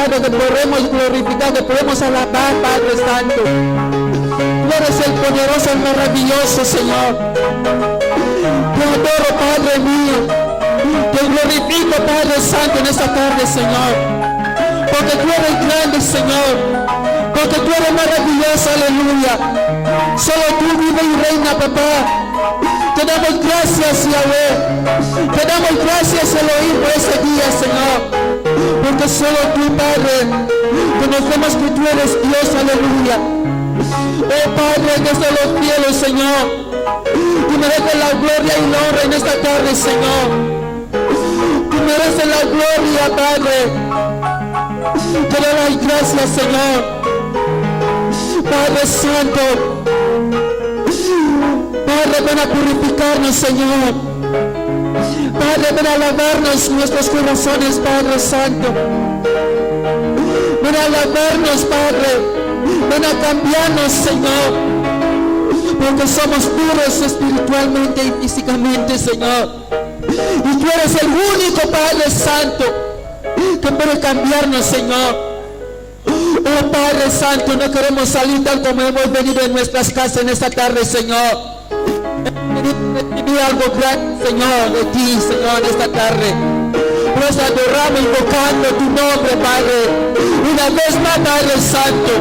Padre, que podemos glorificar, que podemos alabar, Padre Santo. Tú eres el poderoso, el maravilloso, Señor. Te adoro, Padre mío. Te glorifico, Padre Santo, en esta tarde, Señor. Porque tú eres grande, Señor. Porque tú eres maravilloso, aleluya. Solo tú vive y reina, papá. Te damos gracias, Yahweh. Te damos gracias, Elohim, por ese día, Señor. Porque solo tú, Padre, conocemos que tú eres Dios, aleluya. Oh Padre, desde los cielos, Señor, tú mereces la gloria y la honra en esta tarde, Señor. Tú mereces la gloria, Padre. Te doy las gracias, Señor. Padre Santo, Padre, ven a purificarnos, Señor. Padre, ven a lavarnos nuestros corazones, Padre Santo. Ven a lavarnos, Padre. Ven a cambiarnos, Señor. Porque somos puros espiritualmente y físicamente, Señor. Y tú eres el único, Padre Santo, que puede cambiarnos, Señor. Oh Padre Santo, no queremos salir tal como hemos venido en nuestras casas en esta tarde, Señor. Recibir algo grande, Señor, de ti, Señor, en esta tarde. Nos adoramos invocando tu nombre, Padre. Una vez más, Padre Santo.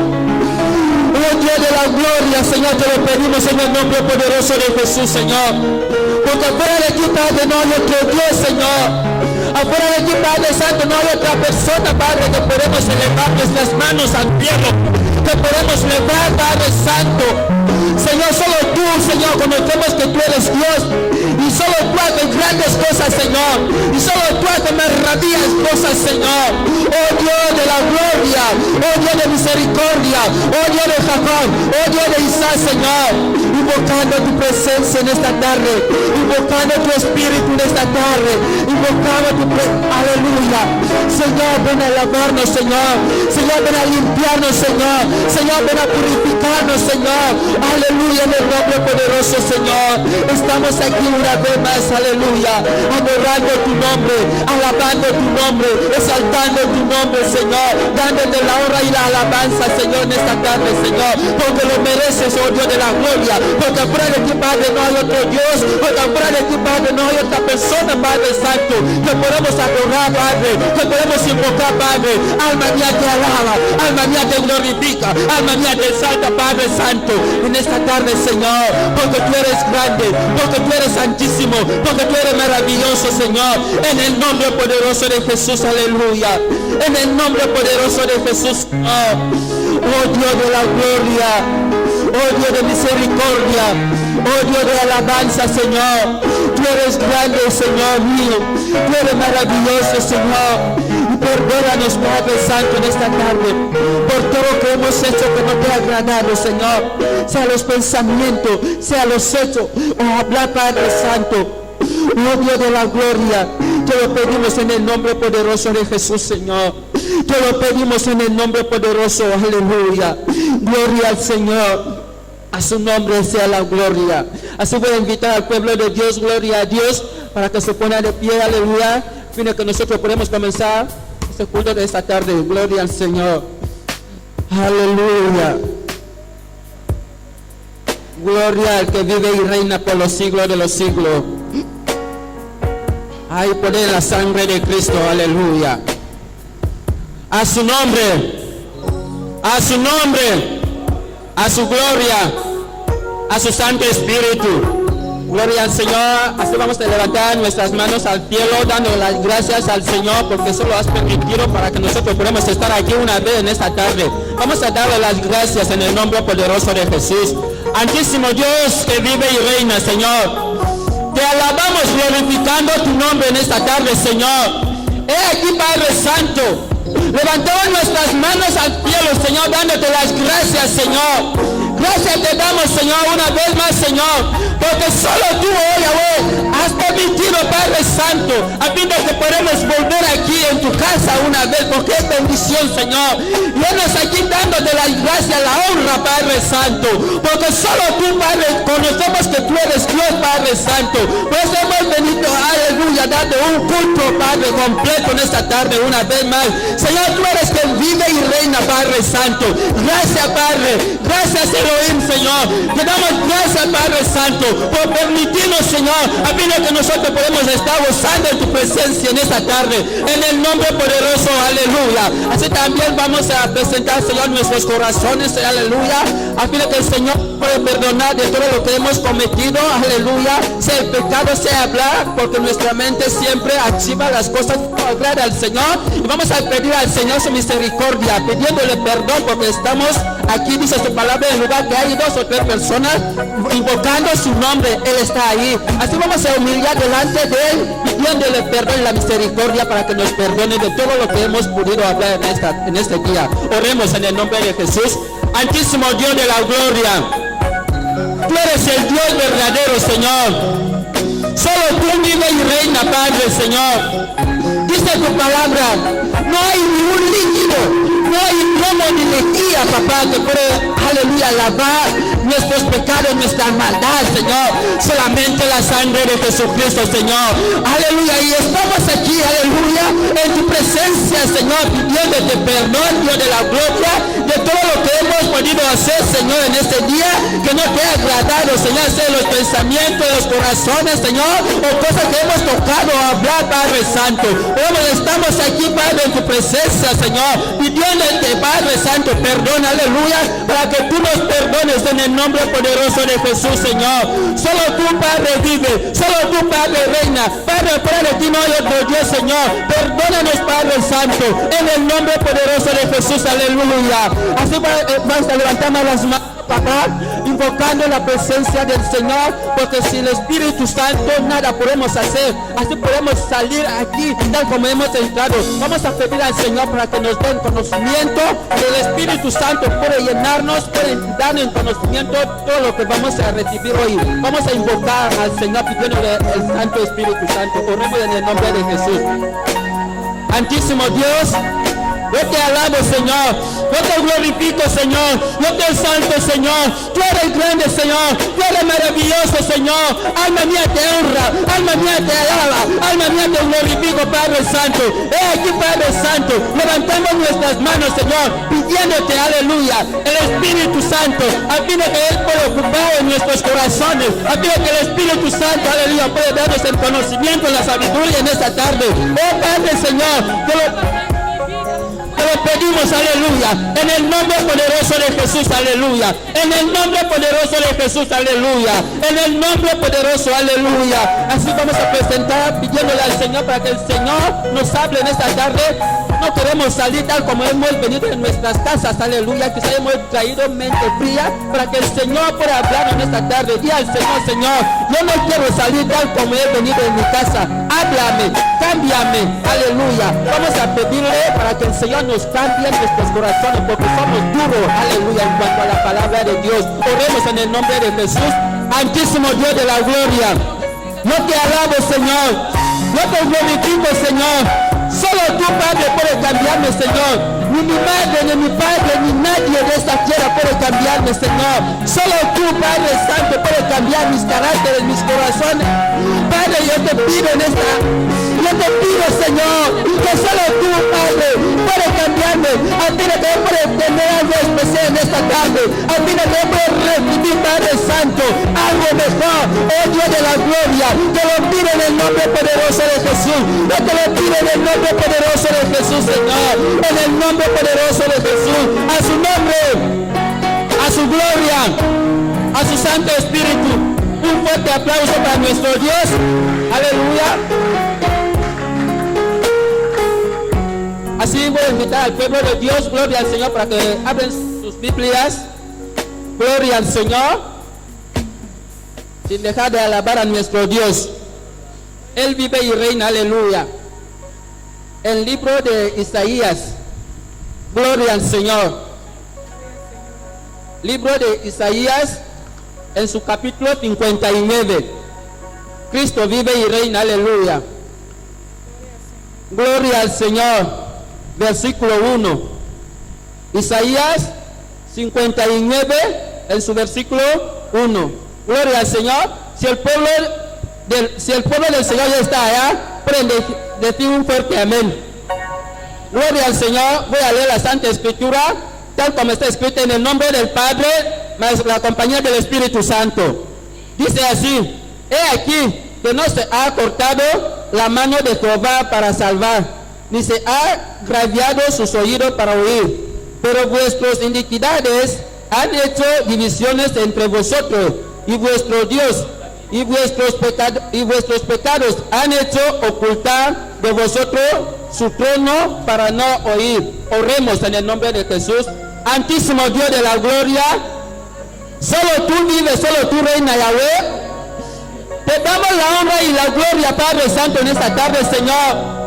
Oh Dios de la gloria, Señor, te lo pedimos en el nombre poderoso de Jesús, Señor. Porque afuera de ti, Padre, no hay otro Dios, Señor. Afuera de ti, Padre Santo, no hay otra persona, Padre, que podemos elevar nuestras manos al cielo, que podemos elevar, Padre Santo. Señor, solo tú, Señor, conocemos que tú eres Dios. Y solo tú haces grandes cosas, Señor. Y solo tú haces maravillas cosas, Señor. Oh Dios de la gloria. Oh Dios de misericordia. Oh Dios de Jacob. Oh Dios de Isaac, Señor. Invocando tu presencia en esta tarde. Invocando tu espíritu en esta tarde. Invocando tu aleluya. Señor, ven a lavarnos, Señor. Señor, ven a limpiarnos, Señor. Señor, ven a purificarnos, Señor. Aleluya, en el nombre poderoso, Señor. Estamos aquí una vez más, aleluya, adorando tu nombre, alabando tu nombre, exaltando tu nombre, Señor, dándote la honra y la alabanza, Señor, en esta tarde, Señor, porque lo mereces, oh Dios de la gloria, porque afuera de ti, Padre, no hay otro Dios, porque afuera de ti, Padre, no hay otra persona, Padre Santo, que podemos adorar, Padre, que podemos invocar, Padre. Alma mía te alaba, alma mía te glorifica, alma mía te exalta, Padre Santo, en esta tarde, Señor, porque tú eres grande, porque tú eres santísimo, porque tú eres maravilloso, Señor, en el nombre poderoso de Jesús, aleluya, en el nombre poderoso de Jesús, Señor. Oh Dios de la gloria, oh Dios de misericordia, oh Dios de alabanza, Señor, tú eres grande, Señor mío, tú eres maravilloso, Señor. Perdónanos, Padre Santo, en esta tarde por todo lo que hemos hecho que no te ha agradado, Señor, sea los pensamientos, sea los hechos o hablar, Padre Santo. Oh Dios de la gloria, te lo pedimos en el nombre poderoso de Jesús, Señor. Te lo pedimos en el nombre poderoso, aleluya. Gloria al Señor. A su nombre sea la gloria. Así voy a invitar al pueblo de Dios, gloria a Dios, para que se ponga de pie, aleluya. Fin que nosotros podemos comenzar este culto de esta tarde. Gloria al Señor. Aleluya. Gloria al que vive y reina por los siglos de los siglos. Hay poder en la sangre de Cristo, aleluya. A su nombre, a su nombre, a su gloria, a su Santo Espíritu. Gloria al Señor. Así vamos a levantar nuestras manos al cielo, dando las gracias al Señor, porque eso lo has permitido para que nosotros podamos estar aquí una vez en esta tarde. Vamos a darle las gracias en el nombre poderoso de Jesús. Antísimo Dios que vive y reina, Señor, te alabamos glorificando tu nombre en esta tarde, Señor. He aquí, Padre Santo, levantamos nuestras manos al cielo, Señor, dándote las gracias, Señor. Gracias te damos, Señor, una vez más, Señor, porque solo tú, oh Yahweh, has permitido, Padre Santo, a fin de que podamos volver aquí en tu casa una vez, porque es bendición, Señor. Y enos aquí dándote las gracias, la honra, Padre Santo, porque solo tú, Padre, conocemos que tú eres Dios, Padre Santo. Pues hemos venido, aleluya, dando un culto, Padre, completo en esta tarde una vez más. Señor, tú eres quien Padre Santo. Gracias, Padre. Gracias, Elohim, Señor. Te damos gracias, Padre Santo, por permitirnos, Señor, a fin de que nosotros podemos estar gozando en tu presencia en esta tarde. En el nombre poderoso, aleluya. Así también vamos a presentar, Señor, nuestros corazones, aleluya, a fin de que el Señor pueda perdonar de todo lo que hemos cometido, aleluya. Sea el pecado, sea hablar, porque nuestra mente siempre archiva las cosas que agrada al Señor. Y vamos a pedir al Señor su misericordia, pidiéndole perdón, porque estamos aquí, dice su palabra, en lugar que hay 2 o 3 personas invocando su nombre, Él está ahí. Así vamos a humillar delante de Él, pidiéndole perdón y la misericordia para que nos perdone de todo lo que hemos podido hablar en este día. Oremos en el nombre de Jesús. Altísimo Dios de la gloria, tú eres el Dios verdadero, Señor. Solo tú vive y reina, Padre, Señor. Dice tu palabra, no hay ni un líquido, no hay romo ni lejía, papá, que puede, aleluya, lavar nuestros pecados, nuestra maldad, Señor. Solamente la sangre de Jesucristo, Señor. Aleluya. Y estamos aquí, aleluya, en tu presencia, Señor, pidiéndote perdón, Dios de la gloria, de todo lo que hemos podido hacer, Señor, en este día, que no te ha agradado, Señor, sea los pensamientos, los corazones, Señor, o cosas que hemos tocado o hablar, Padre Santo. Estamos aquí, Padre, en tu presencia, Señor, pidiéndote, Padre Santo, perdón, aleluya, para que tú nos perdones en el nombre poderoso de Jesús, Señor. Solo tú, Padre, vive, solo tú, Padre, reina. Padre, fuera de ti no hay otro Dios, Señor. Perdónanos, Padre Santo, en el nombre poderoso de Jesús, aleluya. Así vamos a levantarnos las manos, papá, invocando la presencia del Señor, porque sin el Espíritu Santo nada podemos hacer. Así podemos salir aquí tal como hemos entrado. Vamos a pedir al Señor para que nos den conocimiento, que el Espíritu Santo puede llenarnos, puede darnos en conocimiento todo lo que vamos a recibir hoy. Vamos a invocar al Señor pidiéndole el Santo Espíritu Santo. Oremos en el nombre de Jesús. Santísimo Dios, yo te alabo, Señor. Yo te glorifico, Señor. Yo te exalto, Señor. Tú eres grande, Señor. Tú eres maravilloso, Señor. Alma mía te honra. Alma mía te alaba. Alma mía te glorifico, Padre Santo. He aquí, Padre Santo, levantamos nuestras manos, Señor, pidiéndote, aleluya, el Espíritu Santo, a fin de que Él pueda ocupar en nuestros corazones, a fin de que el Espíritu Santo, aleluya, pueda darnos el conocimiento, la sabiduría en esta tarde. Oh Padre, Señor, te lo pedimos, aleluya, en el nombre poderoso de Jesús, aleluya, en el nombre poderoso de Jesús, aleluya, en el nombre poderoso, aleluya. Así vamos a presentar pidiéndole al Señor para que el Señor nos hable en esta tarde. No queremos salir tal como hemos venido en nuestras casas, aleluya, quizá hemos traído mente fría para que el Señor pueda hablar en esta tarde. Di al Señor, Señor, yo no quiero salir tal como he venido en mi casa. Háblame, cámbiame, aleluya. Vamos a pedirle para que el Señor nos cambie nuestros corazones, porque somos duros, aleluya, en cuanto a la palabra de Dios. Oremos en el nombre de Jesús. Santísimo Dios de la gloria, yo te alabo, Señor, yo te glorifico, Señor. Solo tú, Padre, puedes cambiarme, Señor. Ni mi madre, ni mi padre, ni nadie de esta tierra puede cambiarme, Señor. Solo tú, Padre Santo, puedes cambiar mis caracteres, mis corazones. Padre, yo te pido Señor, que solo tú, Padre, puedes cambiarme, a fin de que yo pueda tener algo especial en esta tarde, a fin de que yo pueda recibir, Padre Santo, algo mejor. Oh Dios de la gloria, te lo pido en el nombre poderoso de Jesús. Yo te lo pido en el nombre poderoso de Jesús, Señor, en el nombre poderoso de Jesús, a su nombre, a su gloria, a su Santo Espíritu. Un fuerte aplauso para nuestro Dios, aleluya. Así voy a invitar al pueblo de Dios, gloria al Señor, para que abren sus Biblias. Gloria al Señor, sin dejar de alabar a nuestro Dios. Él vive y reina, aleluya. El libro de Isaías, gloria al Señor. Libro de Isaías, en su capítulo 59. Cristo vive y reina, aleluya. Gloria al Señor. Versículo 1. Isaías 59, en su versículo 1. Gloria al Señor. Si el pueblo del Señor ya está allá, pueden decir un fuerte amén. Gloria al Señor. Voy a leer la Santa Escritura, tal como está escrita en el nombre del Padre, más la compañía del Espíritu Santo. Dice así: he aquí que no se ha cortado la mano de Jehová para salvar, ni se ha graviado sus oídos para oír, pero vuestras iniquidades han hecho divisiones entre vosotros y vuestro Dios, y vuestros pecados han hecho ocultar de vosotros su trono para no oír. Oremos en el nombre de Jesús. Santísimo Dios de la gloria, solo tú vives, solo tú reina, Yahweh. Te damos la honra y la gloria, Padre Santo, en esta tarde, Señor.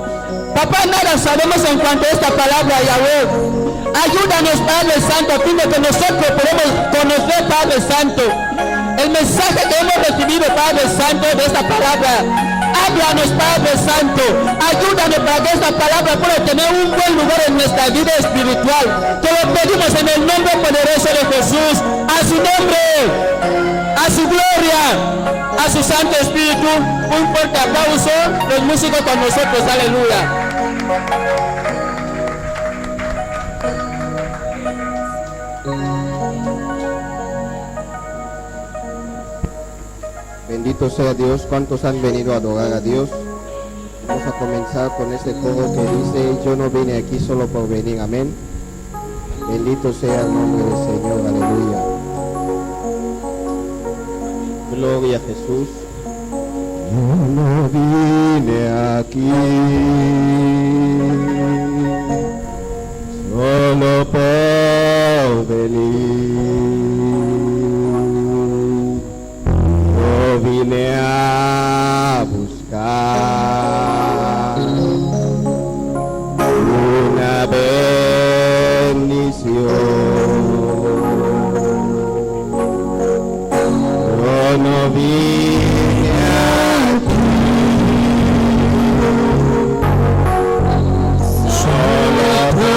Papá, nada sabemos en cuanto a esta palabra, Yahweh. Ayúdanos, Padre Santo, a fin de que nosotros podamos conocer, Padre Santo, el mensaje que hemos recibido, Padre Santo, de esta palabra. Háblanos, Padre Santo. Ayúdanos para que esta palabra pueda tener un buen lugar en nuestra vida espiritual. Te lo pedimos en el nombre poderoso de Jesús. A su nombre, a su gloria, a su Santo Espíritu. Un fuerte aplauso. Los músicos con nosotros. Aleluya. Bendito sea Dios. ¿Cuántos han venido a adorar a Dios? Vamos a comenzar con este coro que dice: yo no vine aquí solo por venir. Amén. Bendito sea el nombre del Señor. Aleluya. Gloria a Jesús. Yo no vine aquí solo por venir. Vine a buscar una bendición. Yo no vine aquí solo por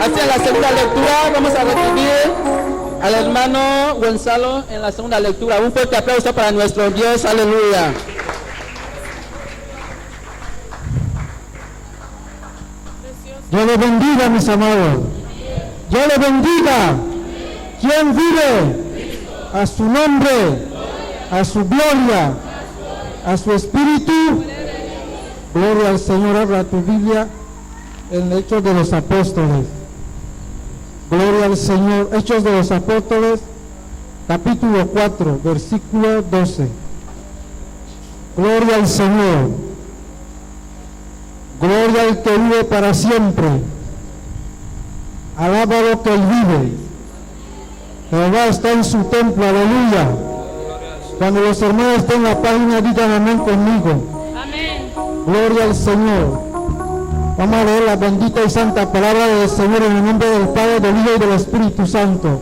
Así en la segunda lectura vamos a recibir al hermano Gonzalo en la segunda lectura. Un fuerte aplauso para nuestro Dios, aleluya. Dios le bendiga, mis amados. Dios le bendiga. ¿Quién vive? A su nombre, a su gloria, a su espíritu. Gloria al Señor. Abra tu Biblia en Hechos de los Apóstoles. Gloria al Señor. Hechos de los Apóstoles, capítulo 4, versículo 12. Gloria al Señor. Gloria al que vive para siempre. Alábalo que Él vive. Jehová está en su templo, aleluya. Cuando los hermanos estén en la página, digan amén conmigo. Amén. Gloria al Señor. Vamos a leer la bendita y santa palabra del Señor en el nombre del Padre, del Hijo y del Espíritu Santo.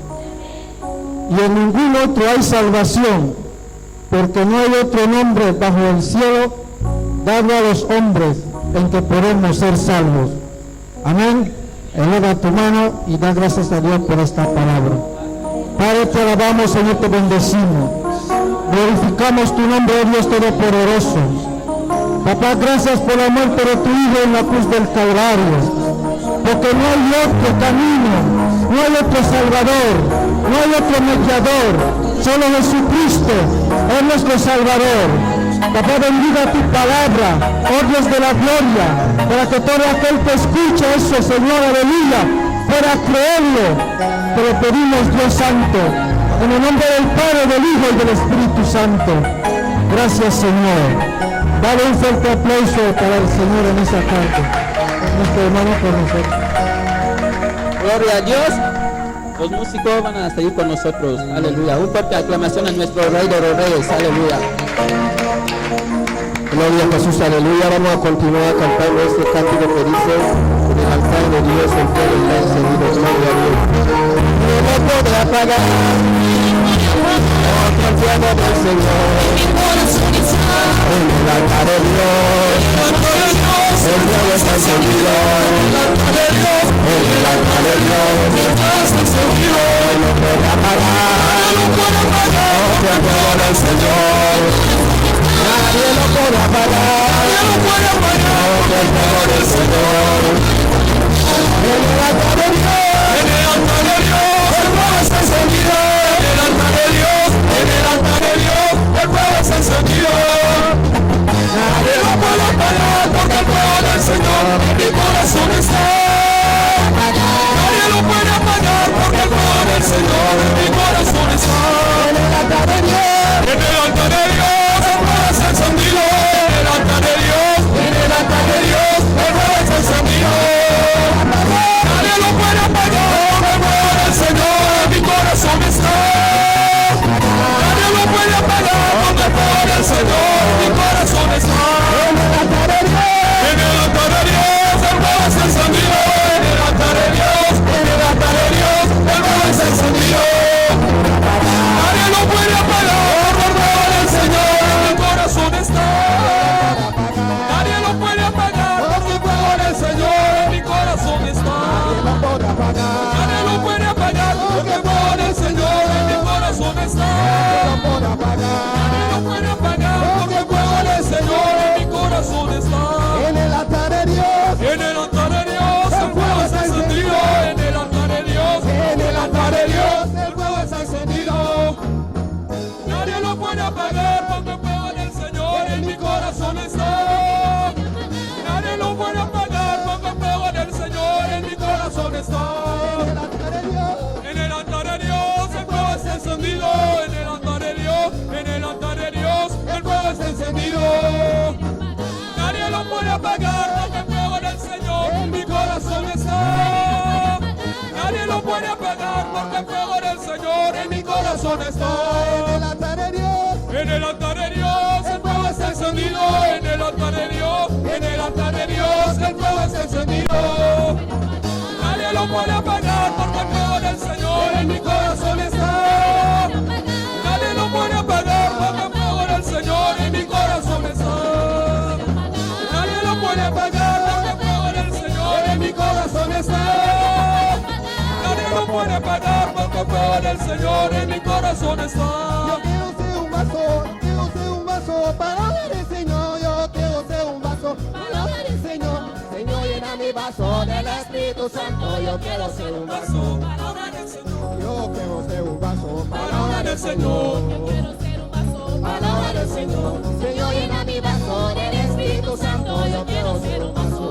Y en ningún otro hay salvación, porque no hay otro nombre bajo el cielo dado a los hombres en que podemos ser salvos. Amén. Eleva tu mano y da gracias a Dios por esta palabra. Padre, te alabamos, Señor, te bendecimos. Glorificamos tu nombre, oh Dios Todopoderoso. Papá, gracias por la muerte de tu Hijo en la cruz del Calvario. Porque no hay otro camino, no hay otro Salvador, no hay otro mediador. Solo Jesucristo es nuestro Salvador. Papá, bendiga tu palabra, oh Dios de la gloria, para que todo aquel que escuche eso, Señor, aleluya, pueda creerlo. Te lo pedimos, Dios Santo, en el nombre del Padre, del Hijo y del Espíritu Santo. Gracias, Señor. Dale un fuerte aplauso para el Señor en esa tarde. Nuestro hermano con nosotros. Gloria a Dios. Los músicos van a seguir con nosotros, aleluya. Un fuerte aclamación a nuestro Rey de los Reyes, aleluya. Gloria a Jesús, aleluya. Vamos a continuar cantando este cántico que dice: en el altar de Dios el fuego está encendido. Gloria a Dios. No podrá apagar otro fuego del Señor. En el altar de Dios el fuego está encendido. En el altar de Dios no podrá apagar otro fuego del Señor. Nadie lo puede apagar, el fuego del Señor. En el altar de Dios, el fuego está encendido. En el altar de Dios, el fuego está encendido. Nadie lo puede apagar, porque el fuego del Señor en mi corazón está. Nadie lo puede apagar, porque el fuego del Señor en mi corazón está. En el altar de Dios, en el altar de Dios. Encendido en el altar de Dios, en el altar de Dios, el fuego está encendido. Nadie lo puede apagar, el fuego del Señor en mi corazón está. Nadie lo puede apagar, porque el fuego del Señor en mi corazón está. En el altar de Dios, en el altar de Dios, el fuego está encendido. En el altar de Dios, en el altar de Dios, el fuego está encendido. Nadie lo puede apagar, porque el fuego del Señor está. Nadie lo puede apagar, porque el fuego del Señor en mi corazón está. Nadie lo puede apagar, porque el fuego del Señor en mi corazón está. Nadie lo puede apagar, porque el fuego del Señor en mi corazón está. En el altar de Dios, en el altar de Dios, el fuego está encendido. En el altar de Dios, en el altar de Dios, el fuego está encendido. Nadie lo puede apagar, porque el fuego del Señor en mi corazón está. Nadie lo puede apagar, porque el fuego del Señor en mi corazón está. En el altar de Dios, el fuego está encendido. En el altar de Dios, en el altar de Dios, el fuego está encendido. Nadie lo puede apagar, porque el fuego del Señor en mi corazón está. Nadie lo puede apagar, porque el fuego del Señor en mi corazón está. En el altar de Dios, en el altar de Dios, el fuego está encendido. En el altar de Dios, en el altar de Dios, el fuego está encendido. Nadie lo puede apagar, porque el fuego del Señor en mi corazón está. Nadie lo puede apagar, porque el fuego del Señor en mi corazón está. Nadie lo puede apagar, porque el fuego del Señor en mi corazón está. puede pagar porque fuego del Señor en mi corazón Yo está. quiero ser un vaso para honrar al Señor. Yo quiero ser un vaso para honrar al Señor. Señor, llena mi vaso del Espíritu Santo. Yo quiero ser un vaso. Para orar al Señor. Yo quiero ser un vaso Para orar al Señor. para honrar al Señor. Señor, llena mi vaso del Espíritu Santo. Yo quiero ser un vaso.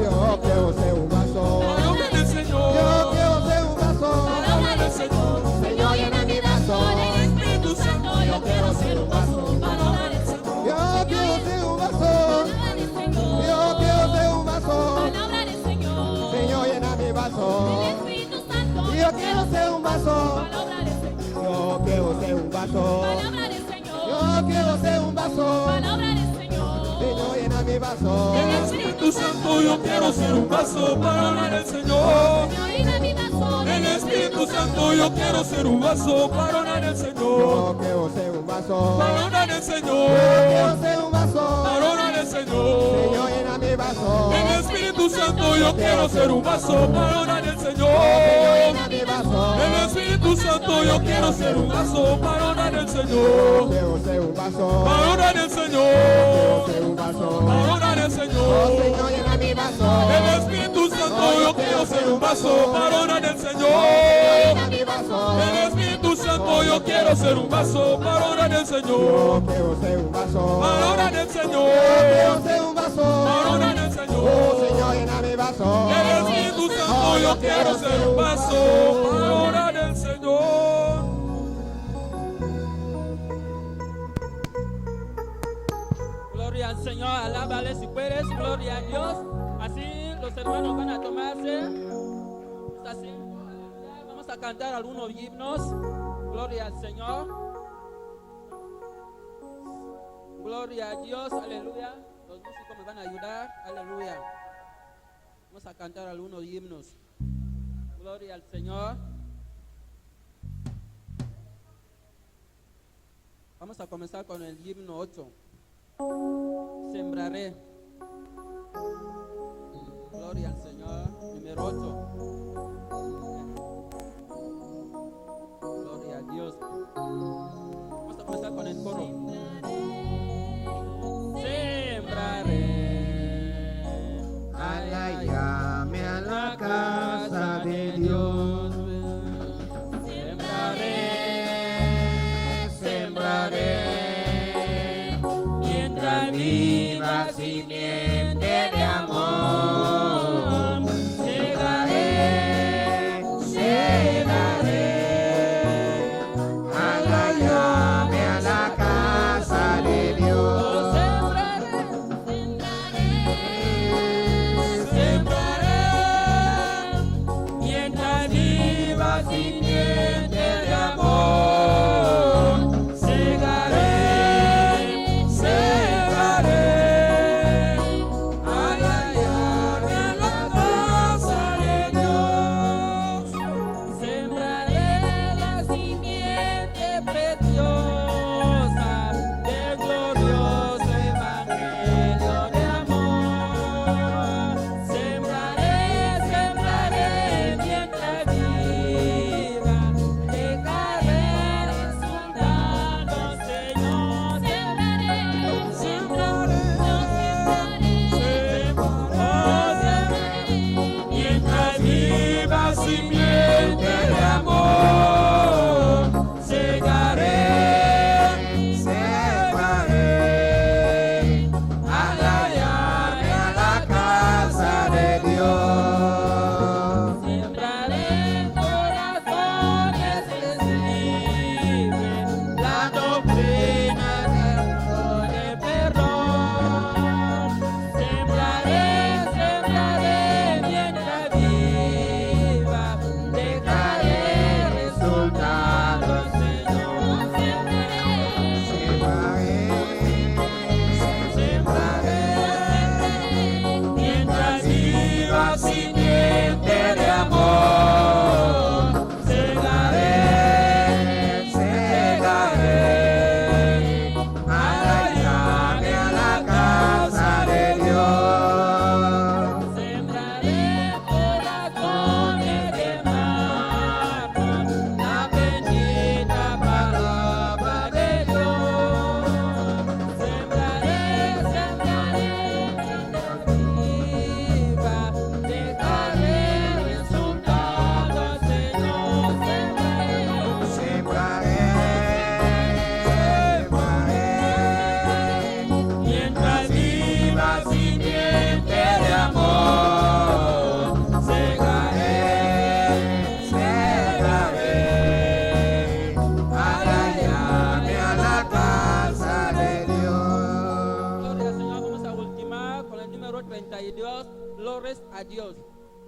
Yo quiero ser un vaso. Para orar al Señor. Yo quiero ser un vaso. Para orar al Señor. Señor, llena mi vaso. Espíritu Santo, yo quiero ser un vaso para orar al Señor. Yo quiero ser un vaso. Yo quiero ser un vaso. Señor, llena mi vaso. Yo quiero ser un vaso. Yo quiero ser un vaso. Yo quiero ser un vaso. Señor, llena mi vaso. Espíritu Santo, yo quiero ser un vaso para orar al Señor. El Espíritu Santo, yo quiero ser un vaso para orar al Señor. Yo quiero ser un vaso. Para orar al Señor. Yo quiero ser un vaso. Para orar al Señor. Señor, llena mi vaso. El Espíritu Santo, yo quiero ser un vaso para orar al Señor. Llena mi vaso. El Espíritu Santo, yo quiero ser un vaso para orar al Yo Señor. quiero ser un vaso. Para orar al Quiero Señor. ser un vaso. Para orar al Oh, Señor. Señor, llena mi vaso. El Espíritu Santo, yo quiero ser un vaso para orar al Señor. Llena mi vaso. El Espíritu Santo, yo quiero ser un vaso para orar al Señor. Yo quiero ser un vaso. Para orar al Señor. Quiero ser un vaso. Para orar al Oh, Señor. Señor, llena mi vaso. El Espíritu Santo, yo quiero ser un vaso para orar al Señor. Gloria al Señor, alábale si puedes, gloria a Dios. Así los hermanos van a tomarse. Así, vamos a cantar algunos himnos. Gloria al Señor. Gloria a Dios, aleluya. Los músicos me van a ayudar, aleluya. Vamos a cantar algunos himnos. Gloria al Señor. Vamos a comenzar con el himno 8. Sembraré. Gloria al Señor. Número 8. Gloria a Dios. Vamos a comenzar con el coro. Sembraré. Ala, llame a la casa de Dios. Sembraré. Mientras viva simiente de amor, segaré, segaré. Ala, llame a la casa de Dios. Sembraré, mientras viva simiente de amor, segaré, segaré. Ay, ay, ay, en la casa de Dios. Sembraré la simiente preciosa del glorioso evangelio de amor. Sembraré, sembraré mientras viva, dejaré resultado, Señor. Sembraré, sembraré, sembraré, mientras viva simiente de amor, segaré, segaré, A la llame a la casa de Dios. sembraré en corazones sensibles la doctrina de perdón. Sembraré, sembraré mientras viva,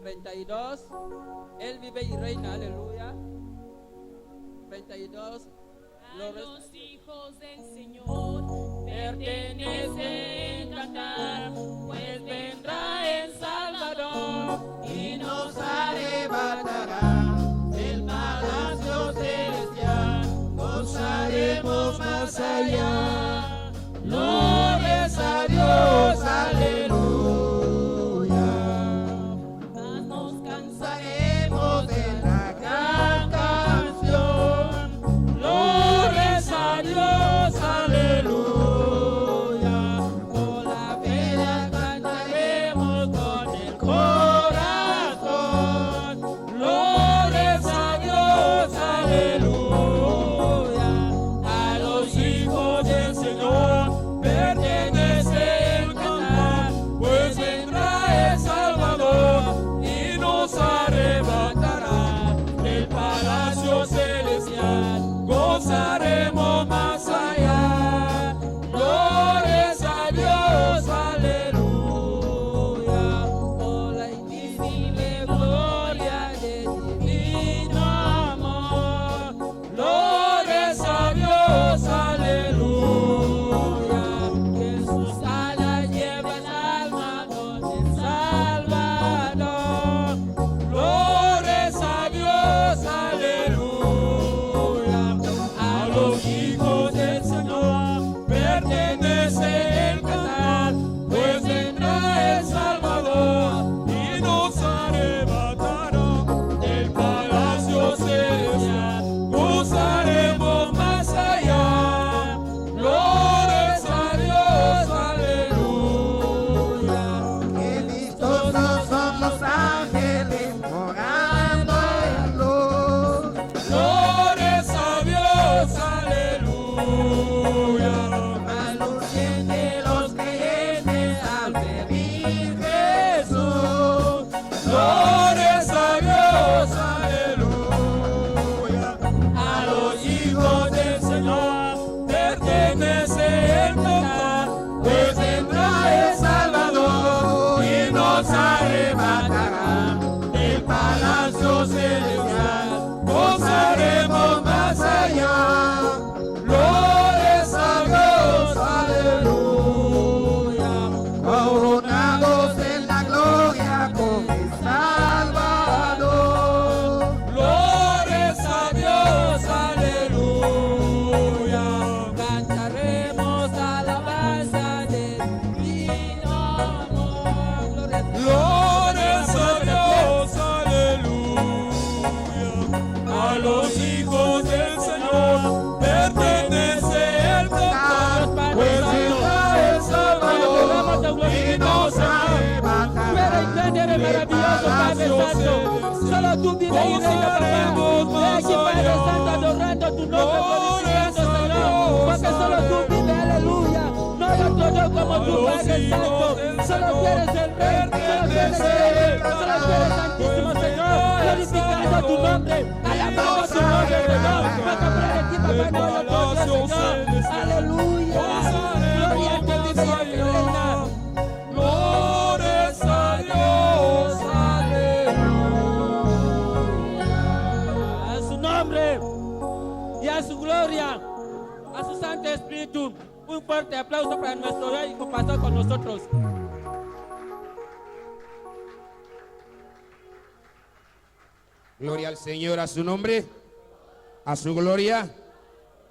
32. Él vive y reina, aleluya. 32. A los hijos del Señor pertenece cantar, pues vendrá el Salvador y nos arrebatará del palacio celestial. Gozaremos más allá. Glorias a Dios, aleluya. Mas nos cansaremos de la gran canción. Glorias a Dios, aleluya. Con la fe la cantaremos con el corazón. Glorias a Dios, aleluya. A los hijos del Señor pertenece el cantar, pues vendrá el Salvador y nos arrebatará del palacio celestial. Gozaremos más allá. Glorias a Dios, aleluya. Por la invisible gloria del divino amor. Glorias a Dios, aleluya. Que en sus alas lleva el alma del Salvador. Glorias a Dios, aleluya. A los hijos del Señor pertenece el cantar, pues vendrá el Salvador y nos arrebatará del palacio celestial. Gozaremos más allá. Glorias a Dios, aleluya. Qué vistosos son los ángeles morando en luz. Glorias a Dios, aleluya. Aluciente los creyentes al venir Jesús. Glorias a Dios, aleluya. A los hijos del Señor pertenece el cantar, pues vendrá el Salvador y nos arrebatará del palacio celestial. Gozaremos más allá. Glorias a Dios, aleluya. Coronados en la gloria con el Salvador. Glorias a Dios, aleluya. Cantaremos alabanza del divino amor. Glorias a Dios, aleluya. A los hijos del Señor pertenece el cantar, pues vendrá el Salvador y nos arrebatará Eres maravilloso, Padre Santo. Solo tú vives y reinas, papá. Ve aquí, Padre Santo, adorando tu nombre, glorificando, Señor. Porque solo tú vives, aleluya. No hay otro Dios como tú, Padre Santo. Solo tú eres el Rey, solo tú eres el Rey, solo tú eres Santísimo, Señor. Glorificando tu nombre, alabando tu nombre, Señor. Porque fuera de ti, papá, no hay otro Dios, Señor. Aleluya. Gloria a ti, vive y reina. Glorias a Dios, aleluya. A su nombre y a su gloria, a su Santo Espíritu. Un fuerte aplauso para nuestro Rey y compasón con nosotros. Gloria al Señor, a su nombre, a su gloria,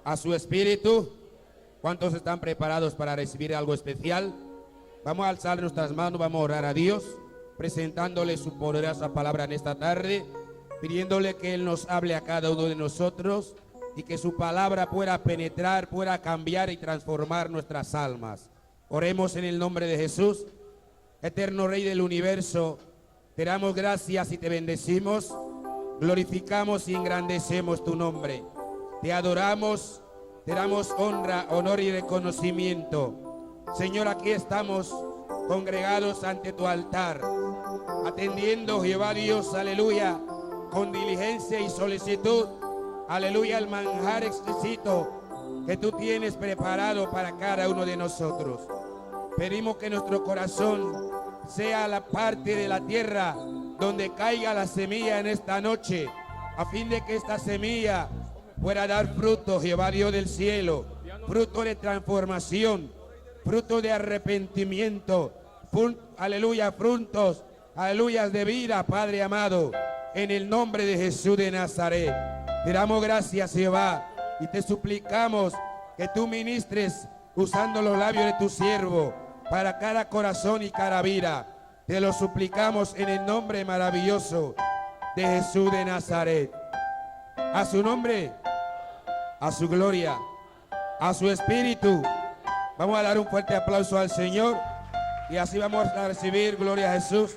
a su Espíritu. ¿Cuántos están preparados para recibir algo especial? Vamos a alzar nuestras manos, vamos a orar a Dios, presentándole su poderosa palabra en esta tarde, pidiéndole que Él nos hable a cada uno de nosotros y que su palabra pueda penetrar, pueda cambiar y transformar nuestras almas. Oremos en el nombre de Jesús. Eterno Rey del universo, te damos gracias y te bendecimos, glorificamos y engrandecemos tu nombre. Te adoramos, te damos honra, honor y reconocimiento. Señor, aquí estamos congregados ante tu altar, atendiendo, Jehová Dios, aleluya, con diligencia y solicitud, aleluya, el manjar exquisito que tú tienes preparado para cada uno de nosotros. Pedimos que nuestro corazón sea la parte de la tierra donde caiga la semilla en esta noche, a fin de que esta semilla pueda dar fruto, Jehová Dios del cielo, fruto de transformación, fruto de arrepentimiento, aleluya, frutos, aleluya, de vida, Padre amado, en el nombre de Jesús de Nazaret. Te damos gracias, Jehová, y te suplicamos que tú ministres usando los labios de tu siervo para cada corazón y cada vida. Te lo suplicamos en el nombre maravilloso de Jesús de Nazaret. A su nombre, a su gloria, a su espíritu. Vamos a dar un fuerte aplauso al Señor y así vamos a recibir, gloria a Jesús,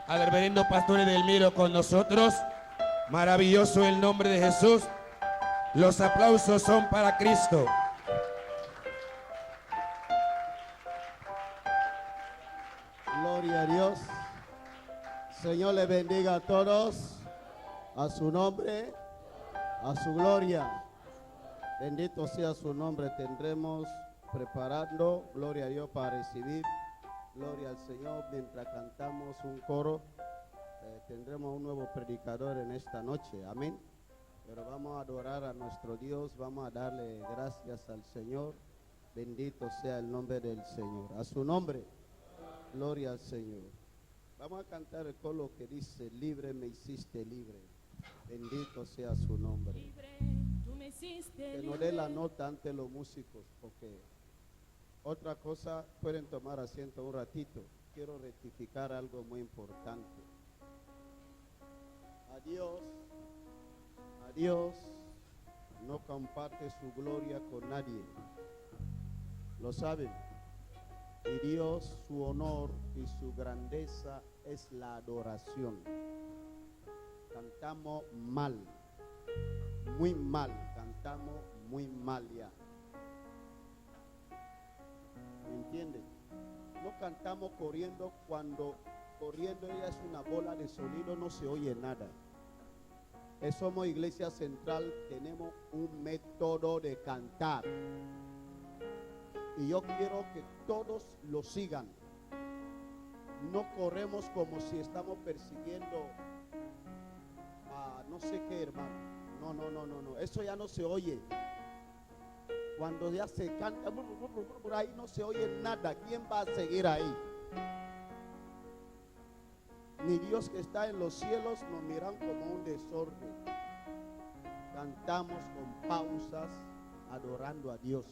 al reverendo pastor Edelmiro con nosotros. Maravilloso el nombre de Jesús. Los aplausos son para Cristo. Gloria a Dios. Señor le bendiga a todos. A su nombre, a su gloria. Bendito sea su nombre. Tendremos preparando, gloria a Dios, para recibir, gloria al Señor, mientras cantamos un coro. Tendremos un nuevo predicador en esta noche, amén. Pero vamos a adorar a nuestro Dios, vamos a darle gracias al Señor. Bendito sea el nombre del Señor. A su nombre, gloria al Señor. Vamos a cantar el coro que dice: libre me hiciste libre. Bendito sea su nombre. Libre, tú me hiciste Que nos dé la nota ante los músicos, porque otra cosa, pueden tomar asiento un ratito. Quiero rectificar algo muy importante. A Dios no comparte su gloria con nadie. Lo saben. Y Dios, su honor y su grandeza es la adoración. Cantamos mal, muy mal, cantamos muy mal ya. ¿Me entienden? No cantamos corriendo, cuando corriendo ya es una bola de sonido, no se oye nada. Somos Iglesia Central, tenemos un método de cantar. Y yo quiero que todos lo sigan. No corremos como si estamos persiguiendo a no sé qué, hermano. No. Eso ya no se oye. Cuando ya se canta, por ahí no se oye nada. ¿Quién va a seguir ahí? Ni Dios que está en los cielos nos miran como un desorden. Cantamos con pausas, adorando a Dios.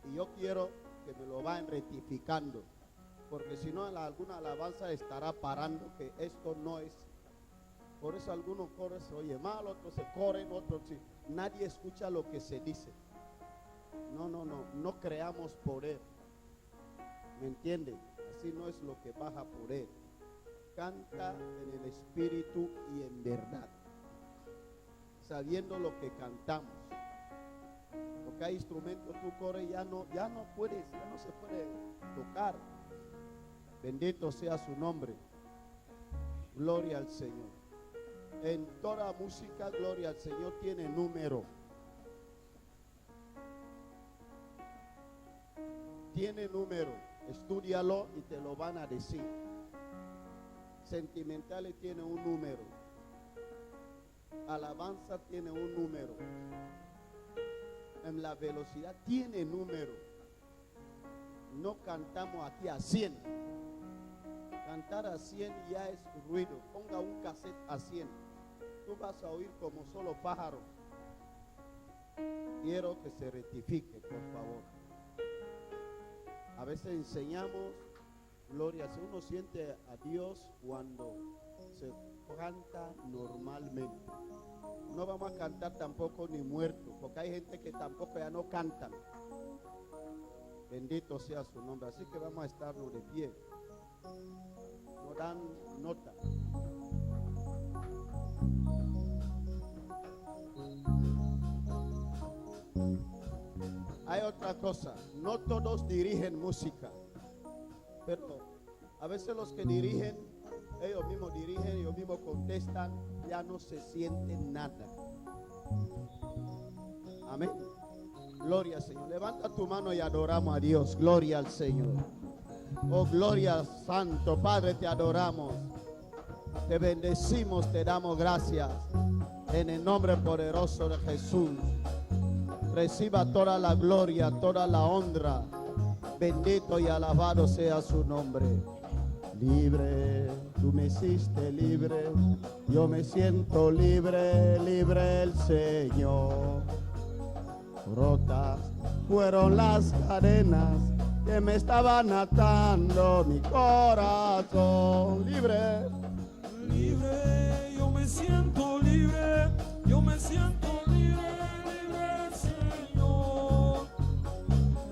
Y yo quiero que me lo vayan rectificando, porque si no, alguna alabanza estará parando, que esto no es. Por eso algunos coros se oye mal, otros se corren, otros sí. Nadie escucha lo que se dice. No creamos poder. ¿Me entienden? Así no es lo que baja poder. Canta en el espíritu y en verdad, sabiendo lo que cantamos. Porque hay instrumentos, tú corres, ya no puedes, ya no se puede tocar. Bendito sea su nombre. Gloria al Señor. En toda música, gloria al Señor, tiene número. Tiene número. Estúdialo y te lo van a decir. Sentimentales tiene un número. Alabanza tiene un número. En la velocidad tiene número. No cantamos aquí a 100. Cantar a 100 ya es ruido. Ponga un cassette a 100. Tú vas a oír como solo pájaro. Quiero que se rectifique, por favor. A veces enseñamos, gloria, si uno siente a Dios cuando se canta normalmente. No vamos a cantar tampoco ni muertos, porque hay gente que tampoco ya no cantan. Bendito sea su nombre. Así que vamos a estarnos de pie. No dan nota. Hay otra cosa, no todos dirigen música, pero a veces los que dirigen, ellos mismos contestan, ya no se sienten nada. Amén. Gloria al Señor. Levanta tu mano y adoramos a Dios. Gloria al Señor. Oh, gloria, Santo Padre, te adoramos. Te bendecimos, te damos gracias. En el nombre poderoso de Jesús. Reciba toda la gloria, toda la honra. Bendito y alabado sea su nombre. Libre, tú me hiciste libre. Yo me siento libre, libre el Señor. Rotas fueron las cadenas que me estaban atando mi corazón. Libre. Libre, yo me siento libre, yo me siento libre, libre Señor.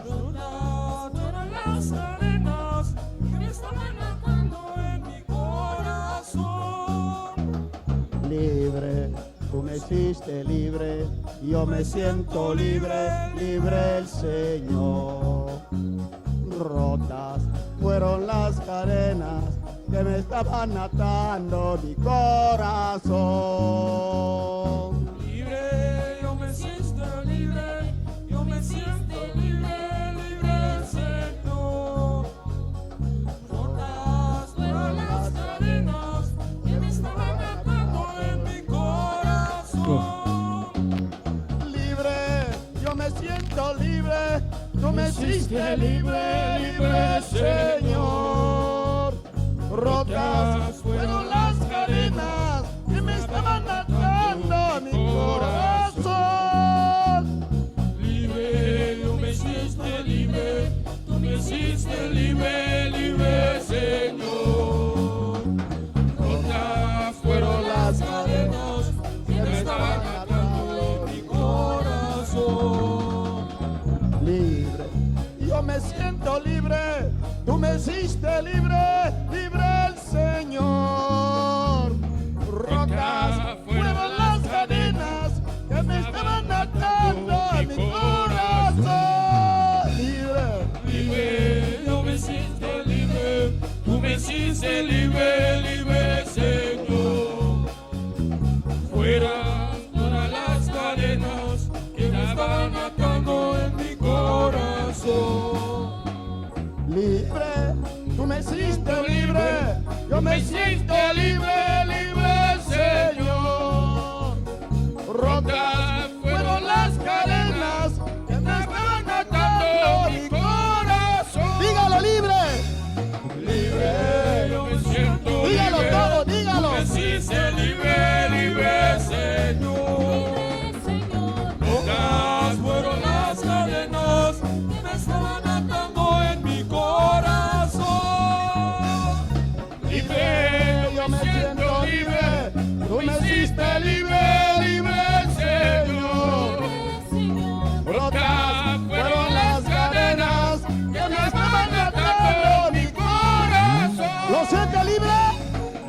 Rotas fueron las cadenas que me estaban atando en mi corazón. Libre, tú me hiciste libre, yo me siento libre, libre el Señor. Rotas fueron las cadenas que me estaban atando mi corazón. Libre, yo me siento libre, yo me siento libre, libre Señor. Rotas fueron las cadenas que me estaban atando en mi corazón. Libre, yo me siento libre, tú me hiciste libre, libre Señor. Rotas fueron las cadenas que me estaban atando mi corazón. Libre, yo me hiciste libre, tú me hiciste libre, libre Señor. Rotas fueron las cadenas que me estaban atando en mi corazón. Libre, yo me siento libre, tú me hiciste libre, libre el Señor. Rotas fueron las cadenas que me estaban atando a mi corazón. Libre, Libre, yo me siento libre, tú me hiciste libre, libre Señor. Fuera todas las cadenas que me estaban atando en mi corazón. libre, tú me hiciste libre, yo me siento libre, libre Señor. Rotas fueron las cadenas que me estaban atando mi corazón. Dígalo libre, Libre, yo me siento dígalo libre, todo, dígalo. tú me hiciste libre, libre Señor. Rotas fueron las cadenas que me estaban atando en mi corazón. Libre, yo me siento libre, tú me hiciste libre, libre Señor. Rotas fueron las cadenas que me estaban atando mi corazón. ¿Lo siente libre?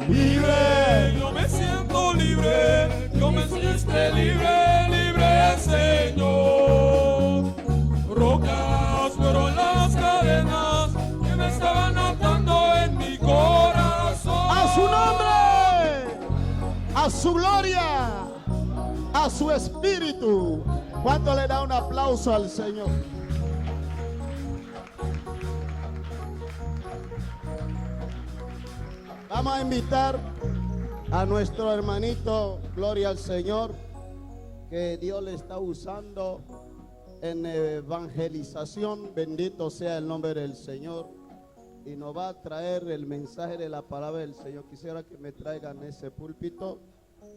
Libre, yo me siento libre, yo me hiciste libre, libre Señor. Rocas fueron las cadenas que me estaban atando en mi corazón. a su nombre, a su gloria, a su espíritu. ¿Cuánto le da un aplauso al Señor? Vamos a invitar a nuestro hermanito, gloria al Señor, que Dios le está usando en evangelización. Bendito sea el nombre del Señor. Y nos va a traer el mensaje de la palabra del Señor. Quisiera que me traigan ese púlpito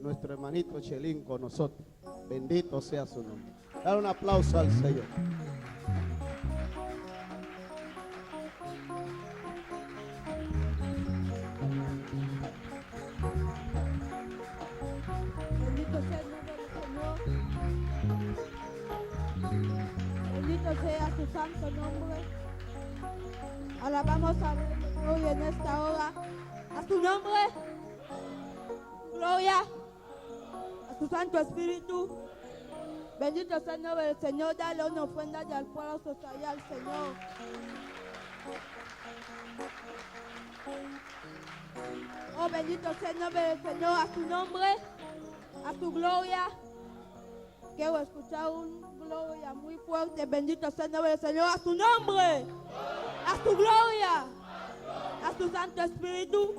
nuestro hermanito Chelín con nosotros. Bendito sea su nombre. Dar un aplauso al Señor. Bendito sea el nombre del Señor. Bendito sea su santo nombre. Alabamos a Dios hoy en esta hora. A su nombre. Gloria. A su santo espíritu. Bendito sea el nombre del Señor. Dale una ofrenda de aplausos allá al Señor. Oh, bendito sea el nombre del Señor. A su nombre. A su gloria. Quiero escuchar un gloria muy fuerte. Bendito sea el nombre del Señor. A su nombre. A su gloria. A su santo espíritu.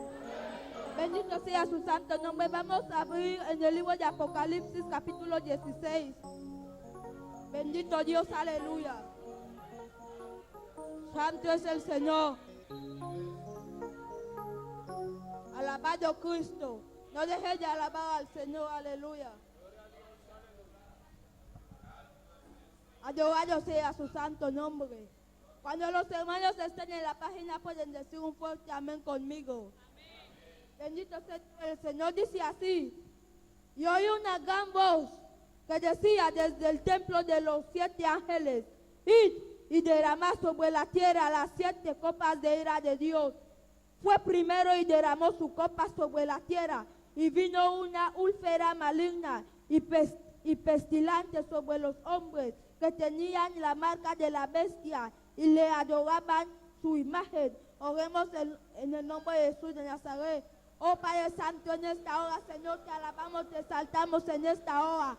Bendito sea su santo nombre. Vamos a abrir en el libro de Apocalipsis capítulo 16. Bendito Dios, aleluya. Santo es el Señor. Alabado Cristo. No dejes de alabar al Señor, aleluya. Adorado sea su santo nombre. Cuando los hermanos estén en la página pueden decir un fuerte amén conmigo. Bendito sea el Señor. Dice así: y oí una gran voz que decía desde el templo de los 7 ángeles: id y derramad sobre la tierra las 7 copas de ira de Dios. Fue primero y derramó su copa sobre la tierra, y vino una úlcera maligna y pestilente sobre los hombres que tenían la marca de la bestia y le adoraban su imagen. Oremos en el nombre de Jesús de Nazaret. Oh Padre Santo, en esta hora, Señor, te alabamos, te exaltamos en esta hora.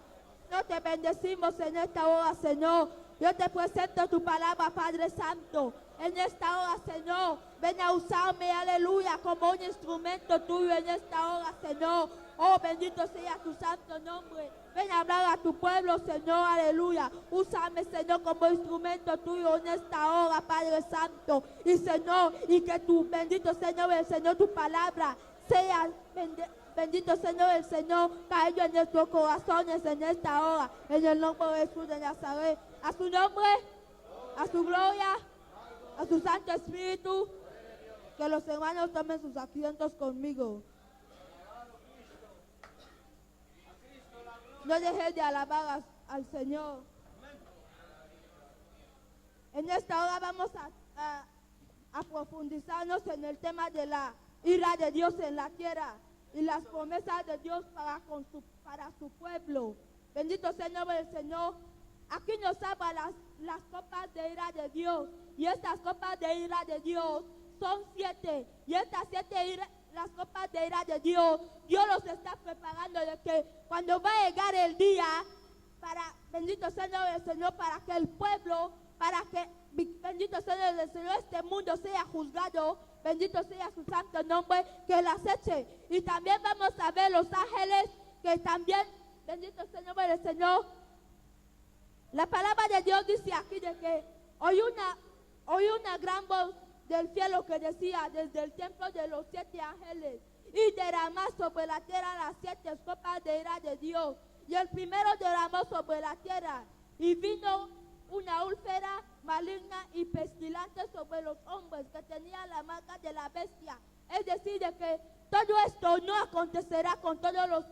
No te bendecimos en esta hora, Señor. Yo te presento tu palabra, Padre Santo. En esta hora, Señor, ven a usarme, aleluya, como un instrumento tuyo en esta hora, Señor. Oh, bendito sea tu santo nombre. Ven a hablar a tu pueblo, Señor, aleluya. Úsame, Señor, como instrumento tuyo en esta hora, Padre Santo. Y, Señor, y que tu bendito Señor, el Señor, tu palabra sea bendito Señor, el Señor, caiga en nuestros corazones en esta hora. En el nombre de Jesús de Nazaret. A su nombre, a su gloria, a su Santo Espíritu. Que los hermanos tomen sus asientos conmigo. No dejes de alabar al Señor. En esta hora vamos a profundizarnos en el tema de la ira de Dios en la tierra y las promesas de Dios para su pueblo. Bendito sea el nombre del Señor. Aquí nos habla las copas de ira de Dios. Y estas copas de ira de Dios son 7. Y estas 7 las copas de ira de Dios, Dios los está preparando de que cuando va a llegar el día, bendito sea el nombre del Señor, para que el pueblo, bendito sea el Señor, este mundo sea juzgado, bendito sea su santo nombre, que las eche. Y también vamos a ver los ángeles, que también, bendito sea el nombre del Señor. La palabra de Dios dice aquí de que oí una gran voz del cielo que decía desde el templo de los 7 ángeles: y derramó sobre la tierra las 7 copas de ira de Dios. Y el primero derramó sobre la tierra, y vino una úlcera maligna y pestilente sobre los hombres que tenían la marca de la bestia. Es decir, de que todo esto no acontecerá con todas las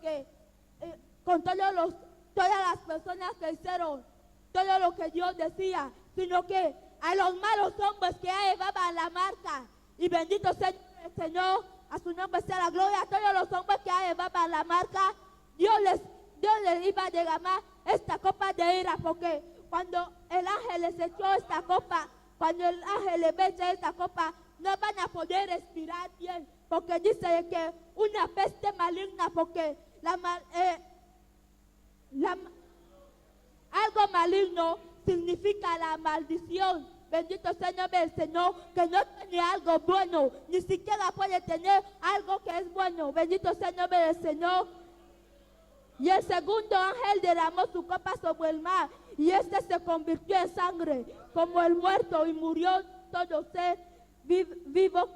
personas que hicieron todo lo que Dios decía, sino que a los malos hombres que ya llevaban la marca, y bendito sea el Señor, a su nombre sea la gloria, a todos los hombres que ya llevaban la marca, Dios les iba a derramar esta copa de ira, porque cuando el ángel les echó esta copa, cuando el ángel les echa esta copa, no van a poder respirar bien, porque dice que una peste maligna, porque algo maligno significa la maldición. Bendito sea el nombre del Señor, que no tiene algo bueno, ni siquiera puede tener algo que es bueno. Bendito sea el nombre del Señor. Y el segundo ángel derramó su copa sobre el mar, y este se convirtió en sangre, como el muerto, y murió todo ser vivo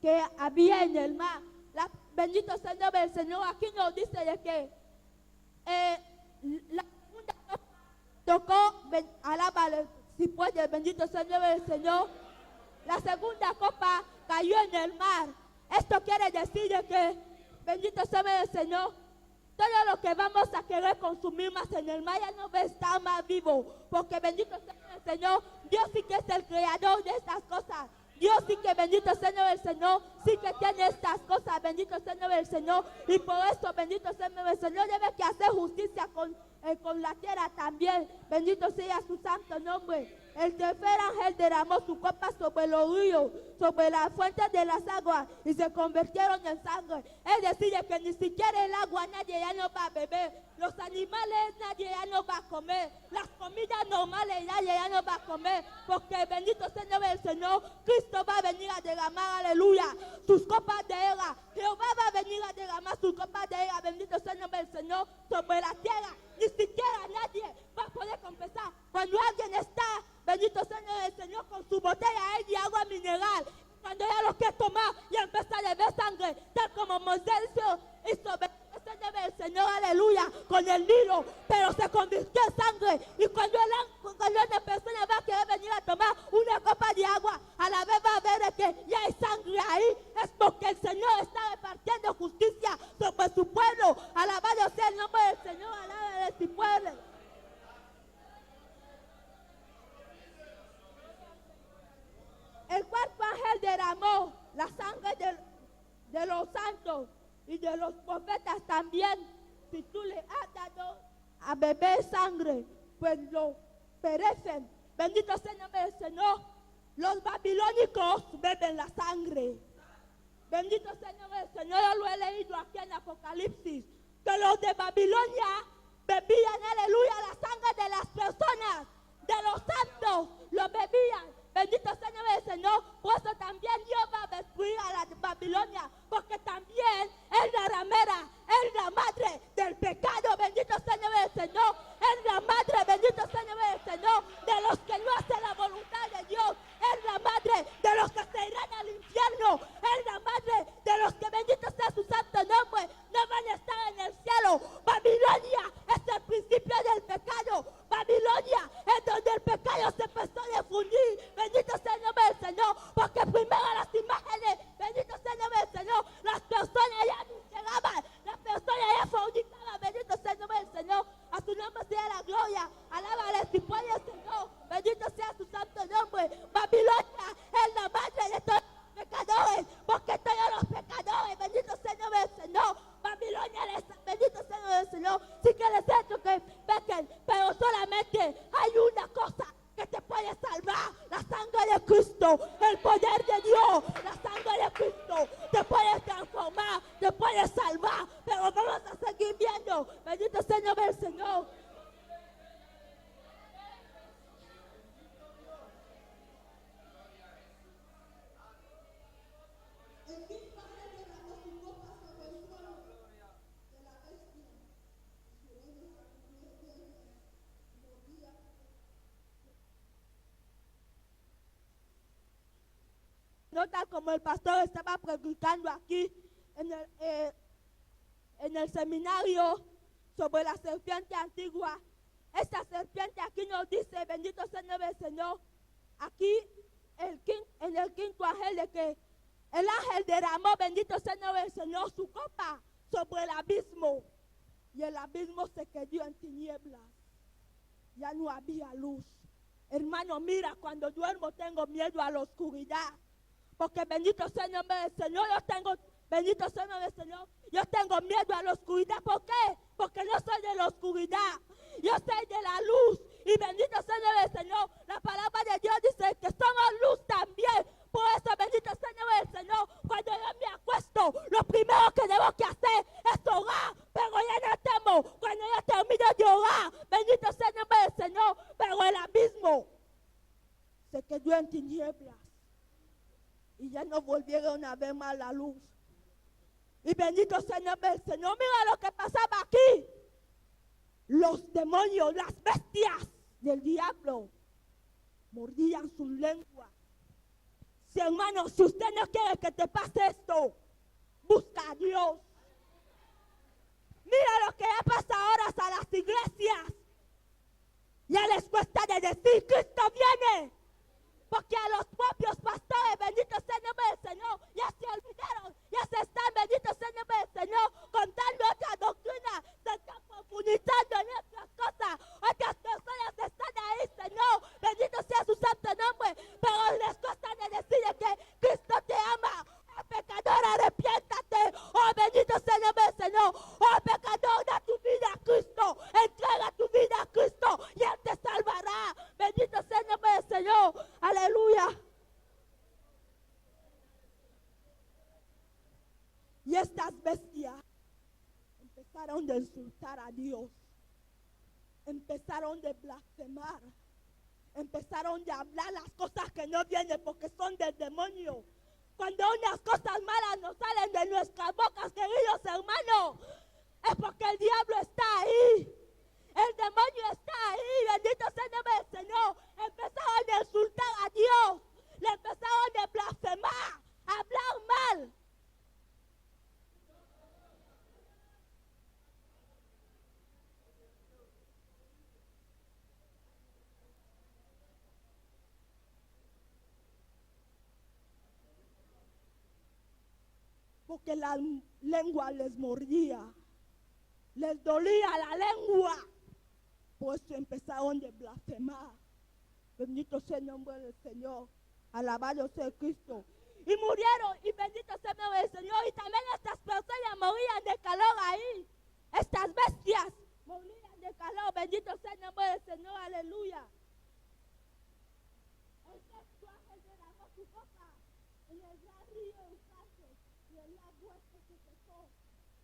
que había en el mar. Bendito sea el nombre del Señor. Aquí nos dice de que la segunda copa tocó, alábale si puede, bendito sea el nombre del Señor. La segunda copa cayó en el mar. Esto quiere decir de que, bendito sea el nombre del Señor, todo lo que vamos a querer consumir más en el mar ya no va a estar más vivo, porque bendito sea el Señor, Dios sí que es el creador de estas cosas. Dios sí que, bendito sea el nombre del Señor, sí que tiene estas cosas, bendito sea el nombre del Señor, y por eso, bendito sea el nombre del Señor, debe que hacer justicia con la tierra también. Bendito sea su santo nombre. El tercer ángel derramó su copa sobre los ríos, sobre las fuentes de las aguas, y se convirtieron en sangre. Es decir, que ni siquiera el agua nadie ya no va a beber, los animales nadie ya no va a comer, las comidas normales nadie ya no va a comer, porque bendito sea el nombre del Señor. Cristo va a venir a derramar, aleluya, sus copas de ira. Jehová va a venir a derramar sus copas de ira, bendito sea el nombre del Señor, sobre la tierra. Ni siquiera nadie va a poder confesar. Cuando alguien está, bendito sea el Señor, con su botella de agua mineral, cuando ya lo quiere tomar y empieza a beber sangre, tal como Moisés hizo, bendito sea el Señor, aleluya, con el Nilo, pero se convirtió en sangre. Y cuando una persona va a querer venir a tomar una copa de agua, a la vez va a ver que ya hay sangre ahí, es porque el Señor está repartiendo justicia sobre su pueblo. Alabado sea el nombre del Señor, alabado de su pueblo. El cuarto ángel derramó la sangre de los santos y de los profetas también. Si tú le has dado a beber sangre, pues lo perecen. Bendito sea el nombre del Señor. Los babilónicos beben la sangre. Bendito sea el nombre del Señor. Yo lo he leído aquí en Apocalipsis, que los de Babilonia bebían, aleluya, la sangre de las personas, de los santos, lo bebían. Bendito sea el nombre del Señor. Por eso también Dios va a destruir a la Babilonia, porque también es la ramera, es la madre del pecado. Bendito sea el nombre del Señor. Es la madre, bendito sea el nombre del Señor, de los que no hacen la voluntad de Dios. Es la madre de los que se irán al infierno. Es la madre de los que, bendito sea su santo nombre, no van a estar en el cielo. Babilonia es el principio del pecado. Babilonia es donde el pecado se empezó a difundir. Bendito sea el nombre del Señor, porque primero las imágenes, bendito sea el nombre del Señor, las personas ya llegaban, las personas ya fornicaban. Bendito sea el nombre del Señor, a su nombre sea la gloria. Alábale si puede el Señor, bendito sea su santo nombre. Babilonia es la madre de todos los pecadores, porque todos los pecadores, bendito sea el nombre del Señor. Babilonia, bendito sea el nombre del Señor. Sí que les he hecho que pequen, pero solamente hay una cosa que te puede salvar: la sangre de Cristo, el poder de Dios. La sangre de Cristo te puede transformar, te puede salvar, pero vamos a seguir viendo. Bendito sea el nombre del Señor. No tal como el pastor estaba predicando aquí en el seminario sobre la serpiente antigua. Esta serpiente aquí nos dice, bendito sea el nombre del Señor, aquí en el quinto ángel, de que el ángel derramó, bendito sea el nombre del Señor, su copa sobre el abismo, y el abismo se quedó en tinieblas. Ya no había luz. Hermano, mira, cuando duermo tengo miedo a la oscuridad, porque bendito sea el nombre del Señor, bendito sea el nombre del Señor, yo tengo miedo a la oscuridad. ¿Por qué? Porque no soy de la oscuridad, yo soy de la luz. Y bendito sea el nombre del Señor, la palabra de Dios dice que somos luz también. Por eso, bendito sea el nombre del Señor, cuando yo me acuesto, lo primero que debo que hacer es orar, pero ya no temo. Cuando yo termino de orar, bendito sea el nombre del Señor, pero el abismo se quedó en tinieblas y ya no volvieron a ver más la luz. Y bendito sea el nombre del Señor. Mira lo que pasaba aquí. Los demonios, las bestias del diablo mordían su lengua. Si, hermano, si usted no quiere que te pase esto, busca a Dios. Mira lo que le pasa ahora a las iglesias. Ya les cuesta de decir, Cristo viene. Porque a los propios pastores, bendito sea el nombre del Señor, ya se olvidaron, ya se están, bendito sea el nombre del Señor, contando otra doctrina, se están profundizando en otras cosas. Otras personas están ahí, Señor, bendito sea su santo nombre, pero les cuesta de decir que Cristo te ama. Oh pecador, arrepiéntate. Oh bendito sea el nombre del Señor. Oh pecador, da tu vida a Cristo. Entrégate empezaron de insultar a Dios, empezaron de blasfemar, empezaron de hablar las cosas que no vienen porque son del demonio. Cuando unas cosas malas nos salen de nuestras bocas, queridos hermanos, es porque el diablo está ahí. El demonio está ahí, bendito sea el nombre del Señor. Empezaron a insultar a Dios, le empezaron a blasfemar, a hablar mal. Porque la lengua les mordía, les dolía la lengua. Por eso empezaron a blasfemar. Bendito sea el nombre del Señor. Alabado sea Cristo. Y murieron, y bendito sea el nombre del Señor. Y también estas personas morían de calor ahí. Estas bestias morían de calor. Bendito sea el nombre del Señor. Aleluya. El sexto ángel derramó su copa en el gran río Eufrates, y el agua se secó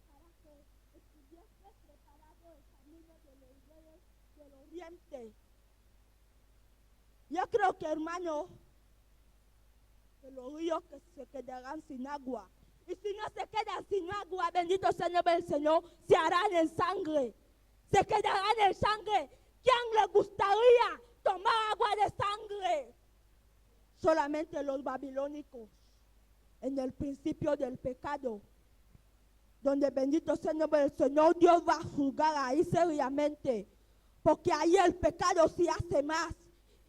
para que estuviese preparado el camino de los reyes del oriente. Yo creo que, hermano, que los ríos que se quedarán sin agua, y si no se quedan sin agua, bendito sea el nombre del Señor, se harán en sangre, se quedarán en sangre. ¿Quién le gustaría tomar agua de sangre? Solamente los babilónicos, en el principio del pecado, donde bendito sea el nombre del Señor, Dios va a juzgar ahí seriamente, porque ahí el pecado se hace más.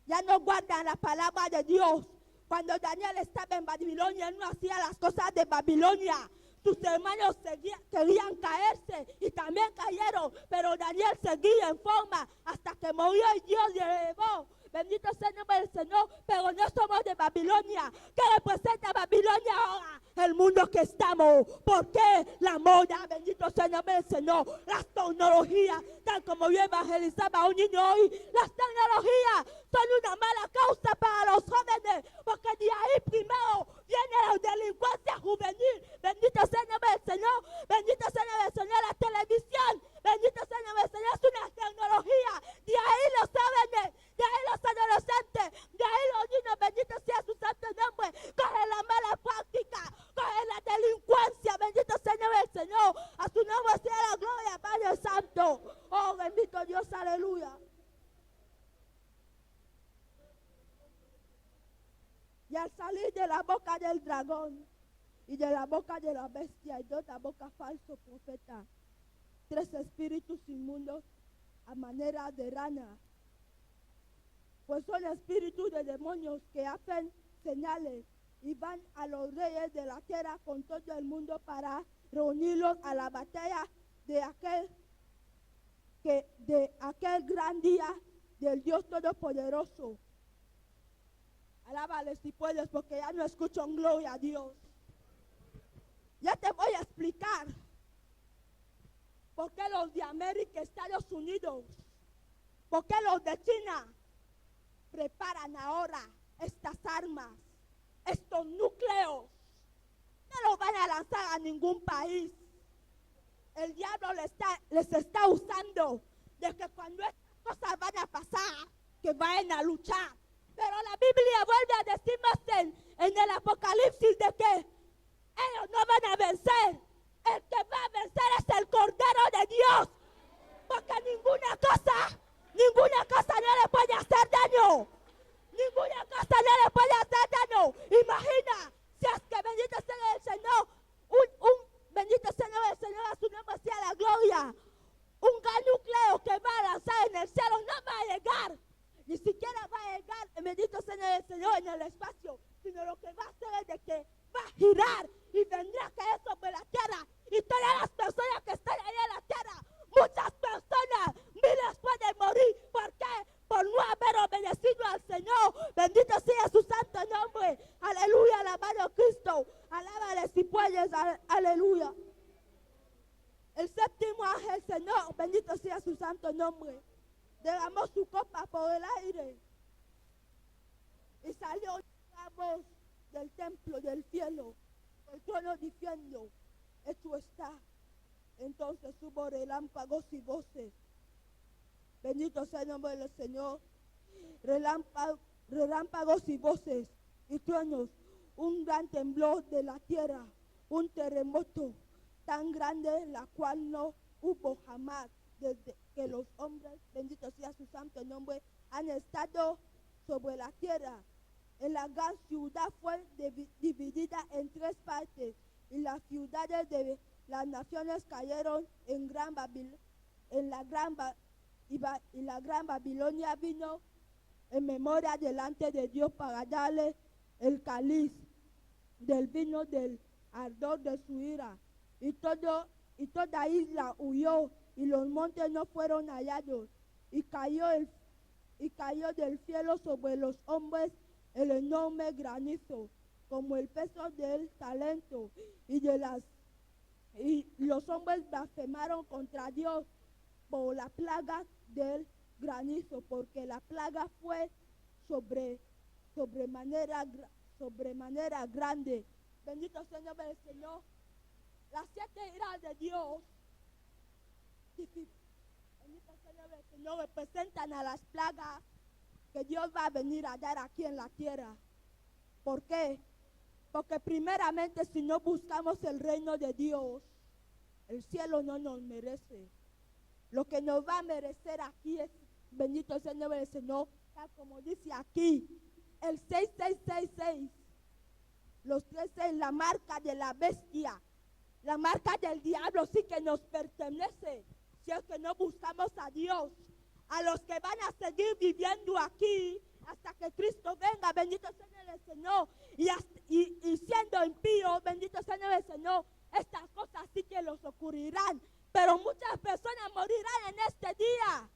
Ya no guardan la palabra de Dios. Cuando Daniel estaba en Babilonia, él no hacía las cosas de Babilonia. Sus hermanos querían caerse y también cayeron, pero Daniel seguía en forma hasta que murió y Dios le elevó. Bendito sea el nombre del Señor, pero no somos de Babilonia. ¿Qué representa Babilonia ahora? El mundo que estamos. ¿Por qué? La moda, bendito sea el nombre del Señor. Las tecnologías, tal como yo evangelizaba a un niño hoy, las tecnologías son una mala causa para los jóvenes, porque de ahí primero viene la delincuencia juvenil. Bendito sea el nombre del Señor, bendito sea el nombre del Señor. La televisión, bendito sea el nombre del Señor, es una tecnología. De ahí los jóvenes, de ahí los adolescentes, de ahí los niños, bendito sea su santo nombre, cogen la mala práctica, cogen la delincuencia, bendito sea el nombre del Señor. A su nombre sea la gloria, Padre Santo. Oh, bendito Dios, aleluya. Y al salir de la boca del dragón y de la boca de la bestia y de otra boca falso profeta, 3 espíritus inmundos a manera de rana, pues son espíritus de demonios que hacen señales y van a los reyes de la tierra con todo el mundo para reunirlos a la batalla de aquel gran día del Dios Todopoderoso. Alábale si puedes, porque ya no escucho en gloria a Dios. Ya te voy a explicar por qué los de América, Estados Unidos, por qué los de China preparan ahora estas armas, estos núcleos. No los van a lanzar a ningún país. El diablo les está usando de que cuando estas cosas van a pasar, que vayan a luchar. Pero la Biblia vuelve a decirnos en el Apocalipsis de que ellos no van a vencer. El que va a vencer es el Cordero de Dios. Porque ninguna cosa no le puede hacer daño. Ninguna cosa no le puede hacer daño. Imagina, si es que bendito sea el Señor, bendito sea el Señor, a su nombre sea la gloria. Un gran núcleo que va a lanzar en el cielo no va a llegar. Ni siquiera va a llegar, bendito sea el Señor, en el espacio, sino lo que va a hacer es de que va a girar y vendrá a caer sobre la tierra. Y todas las personas que están ahí en la tierra, muchas personas, miles pueden morir. ¿Por qué? Por no haber obedecido al Señor. Bendito sea su santo nombre. Aleluya, alabado Cristo. Alábale si puedes, aleluya. El séptimo ángel, Señor, bendito sea su santo nombre, derramó su copa por el aire y salió una voz del templo del cielo, el trono diciendo: hecho está. Entonces hubo relámpagos y voces. Bendito sea el nombre del Señor. Relámpagos y voces y truenos. Un gran temblor de la tierra. Un terremoto tan grande, la cual no hubo jamás desde que los hombres, bendito sea su santo nombre, han estado sobre la tierra. La gran ciudad fue dividida en 3 partes y las ciudades de las naciones cayeron en la gran Babilonia vino en memoria delante de Dios para darle el cáliz del vino del ardor de su ira. Y toda isla huyó y los montes no fueron hallados. Y cayó del cielo sobre los hombres el enorme granizo, como el peso del talento, y los hombres blasfemaron contra Dios por la plaga del granizo, porque la plaga fue sobremanera grande. Bendito sea el nombre del Señor. Las 7 iras de Dios, bendito sea el nombre del Señor, representan a las plagas que Dios va a venir a dar aquí en la tierra. ¿Por qué? Porque primeramente, si no buscamos el reino de Dios, el cielo no nos merece. Lo que nos va a merecer aquí es, bendito sea el nombre del Señor, tal como dice aquí, el 6666, los 36, la marca de la bestia, la marca del diablo sí que nos pertenece, si es que no buscamos a Dios. A los que van a seguir viviendo aquí hasta que Cristo venga, bendito sea el Señor, y siendo impíos, bendito sea el Señor, estas cosas sí que los ocurrirán, pero muchas personas morirán en este día.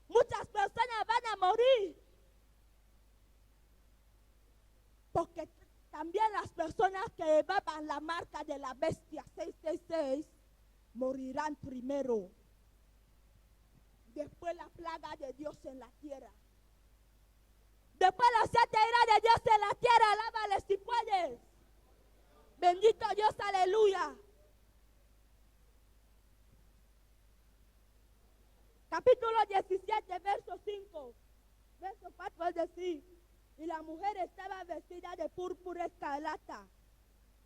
Muchas personas van a morir, porque también las personas que llevaban la marca de la bestia 666 morirán primero. Después la plaga de Dios en la tierra. Después las 7 iras de Dios en la tierra. Alábale si puedes. Bendito Dios, aleluya. Capítulo 17, verso 5. Verso 4 es decir, y la mujer estaba vestida de púrpura escarlata,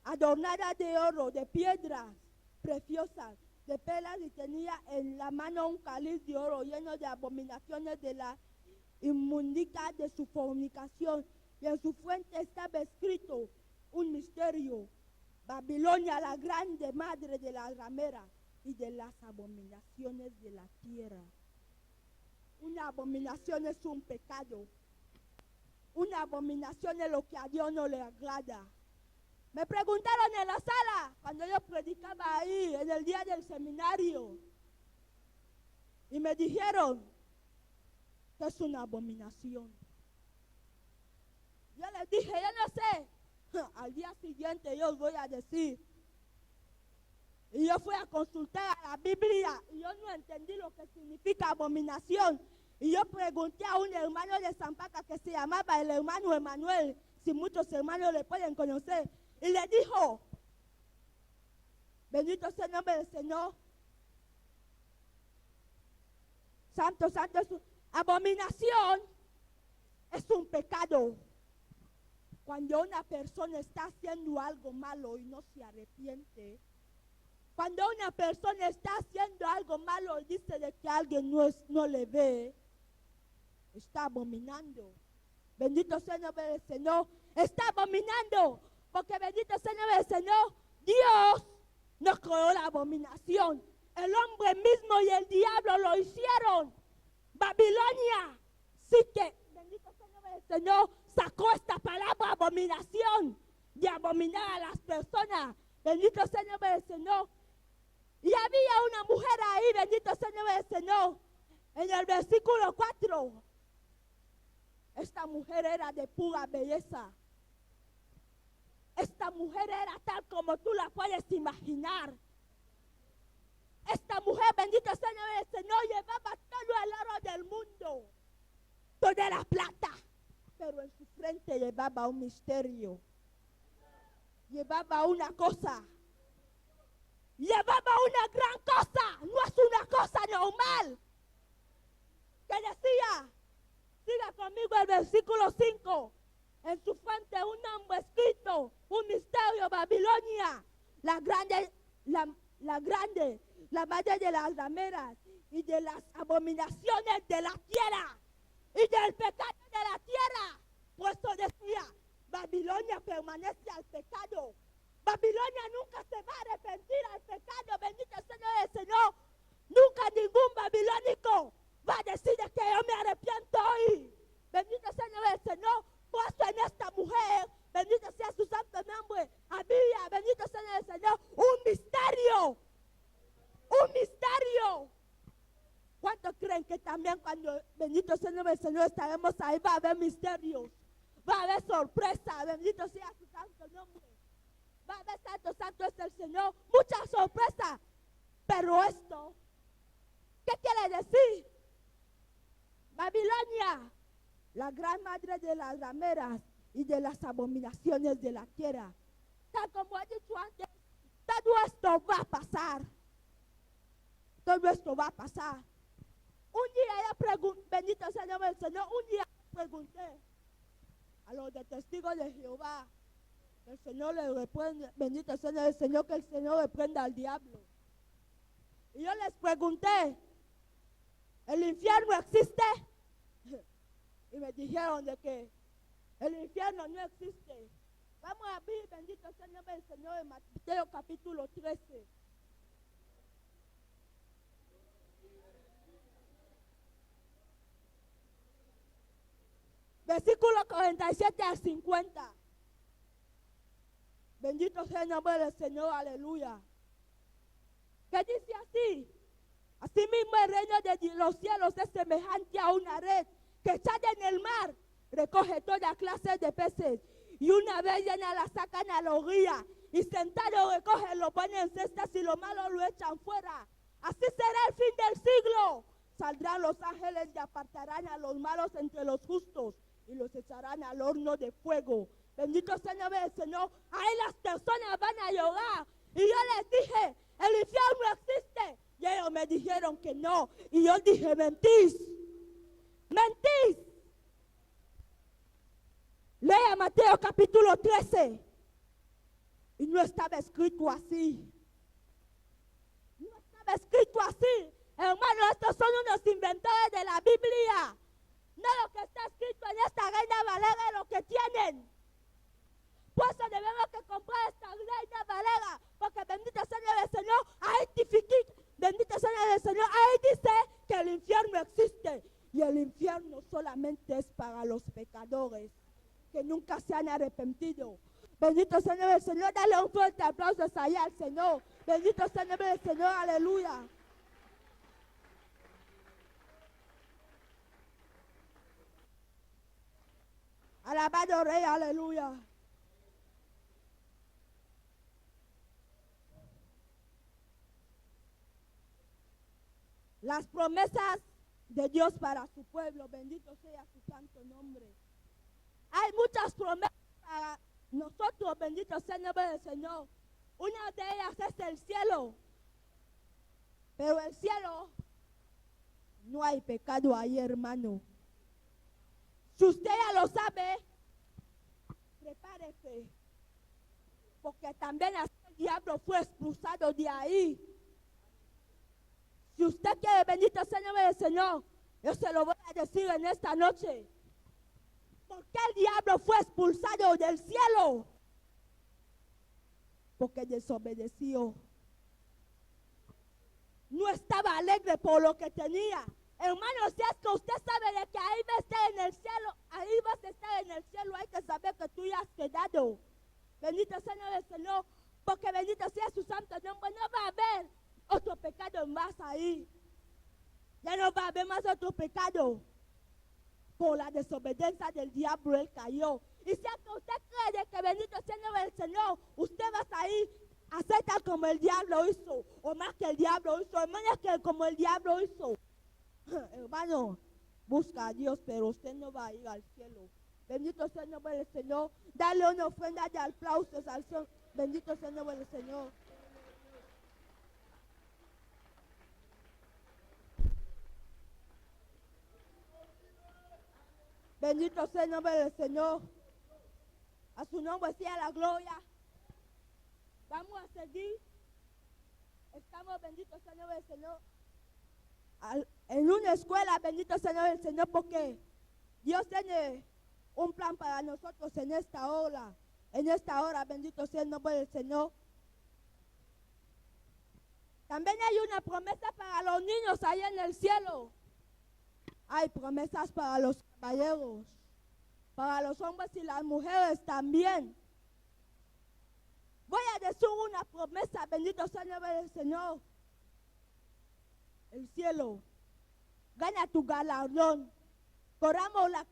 adornada de oro, de piedras preciosas, de perlas, y tenía en la mano un cáliz de oro lleno de abominaciones de la inmundicia de su fornicación, y en su frente estaba escrito un misterio: Babilonia, la grande madre de las rameras y de las abominaciones de la tierra. Una abominación es un pecado. Una abominación es lo que a Dios no le agrada. Me preguntaron en la sala, cuando yo predicaba ahí, en el día del seminario, y me dijeron que es una abominación. Yo les dije, yo no sé, al día siguiente yo os voy a decir. Y yo fui a consultar a la Biblia, y yo no entendí lo que significa abominación. Y yo pregunté a un hermano de Zampaca que se llamaba el hermano Emanuel, si muchos hermanos le pueden conocer, y le dijo, bendito sea el nombre del Señor, santo, santo, abominación es un pecado. Cuando una persona está haciendo algo malo y no se arrepiente, cuando una persona está haciendo algo malo y dice de que alguien no le ve, está abominando. Bendito sea el nombre del Señor, está abominando. Porque bendito sea el nombre del Señor, Dios no creó la abominación. El hombre mismo y el diablo lo hicieron. Babilonia, sí que, bendito sea el nombre del Señor, sacó esta palabra abominación, de abominar a las personas. Bendito sea el nombre del Señor. Y había una mujer ahí, bendito sea el nombre del Señor, en el versículo 4. Esta mujer era de pura belleza. Esta mujer era tal como tú la puedes imaginar. Esta mujer, bendito sea el nombre del Señor, llevaba todo el oro del mundo, toda la plata, pero en su frente llevaba un misterio. Llevaba una cosa. Llevaba una gran cosa, no es una cosa normal. Que decía, siga conmigo el versículo 5. En su frente un nombre escrito, un misterio, Babilonia, la grande, la madre de las rameras y de las abominaciones de la tierra y del pecado de la tierra. Por eso decía, Babilonia permanece al pecado. Babilonia nunca se va a arrepentir al pecado. Bendito sea el Señor. Nunca ningún babilónico va a decir de que yo me arrepiento hoy. Bendito sea el Señor. Puesto en esta mujer, bendito sea su santo nombre, había, bendito sea el Señor, un misterio. Un misterio. ¿Cuántos creen que también cuando, bendito sea el Señor, estaremos ahí, va a haber misterios? Va a haber sorpresa, bendito sea su santo nombre. Va a haber santo es el Señor, mucha sorpresa. Pero esto, ¿qué quiere decir? Babilonia, la gran madre de las rameras y de las abominaciones de la tierra. Tal como he dicho antes, todo esto va a pasar. Todo esto va a pasar. Un día yo pregunté, bendito sea el Señor, un día pregunté a los de testigos de Jehová, que el Señor le reprenda, bendito sea el Señor, que el Señor reprenda al diablo. Y yo les pregunté, ¿el infierno existe? Y me dijeron de que el infierno no existe. Vamos a abrir, bendito sea el nombre del Señor, en Mateo capítulo 13. Versículo 47 al 50. Bendito sea el nombre del Señor, aleluya. ¿Qué dice así? Asimismo el reino de los cielos es semejante a una red que echada en el mar recoge toda clase de peces, y una vez llena la sacan a la orilla, y sentado recogen, lo ponen en cestas y lo malo lo echan fuera. Así será el fin del siglo. Saldrán los ángeles y apartarán a los malos entre los justos y los echarán al horno de fuego. Bendito sea el nombre del Señor. Ahí las personas van a llorar. Y yo les dije, el infierno existe. Y ellos me dijeron que no. Y yo dije, mentís. Mentís. Lea Mateo capítulo 13. Y no estaba escrito así. No estaba escrito así. Hermano, estos son unos inventores de la Biblia. No lo que está escrito en esta Reina Valera es lo que tienen. Por eso debemos que comprar esta Reina Valera. Porque bendito sea el Señor, ahí bendito sea el Señor, ahí dice que el infierno existe. Y el infierno solamente es para los pecadores que nunca se han arrepentido. Bendito sea el Señor, dale un fuerte aplauso allá al Señor. Bendito sea el Señor, aleluya. Alabado Rey, aleluya. Las promesas de Dios para su pueblo, bendito sea su santo nombre. Hay muchas promesas para nosotros, bendito sea el nombre del Señor. Una de ellas es el cielo. Pero el cielo no hay pecado ahí, hermano. Si usted ya lo sabe, prepárese. Porque también el diablo fue expulsado de ahí. Si usted quiere, bendito sea el nombre del Señor, yo se lo voy a decir en esta noche. ¿Por qué el diablo fue expulsado del cielo? Porque desobedeció. No estaba alegre por lo que tenía. Hermano, si es que usted sabe de que ahí va a estar en el cielo, ahí vas a estar en el cielo, hay que saber que tú ya has quedado. Bendito sea el Señor, porque bendito sea su santo nombre. No va a haber otro pecado más ahí. Ya no va a haber más otro pecado. Por la desobediencia del diablo, él cayó. Y si es que usted cree de que bendito sea el Señor, usted va a ir a hacer tal como el diablo hizo, o más que el diablo hizo, o menos que como el diablo hizo. Hermano, busca a Dios, pero usted no va a ir al cielo. Bendito sea el nombre del Señor. Dale una ofrenda de aplausos al Señor. Bendito sea el nombre del Señor. Bendito sea el nombre del Señor. A su nombre sea la gloria. Vamos a seguir. Estamos, bendito sea el nombre del Señor, en una escuela, bendito sea el nombre del Señor, porque Dios tiene un plan para nosotros en esta hora. En esta hora, bendito sea el nombre del Señor. También hay una promesa para los niños allá en el cielo. Hay promesas para los caballeros, para los hombres y las mujeres también. Voy a decir una promesa, bendito sea el nombre del Señor. El cielo, gana tu galardón. Corramos la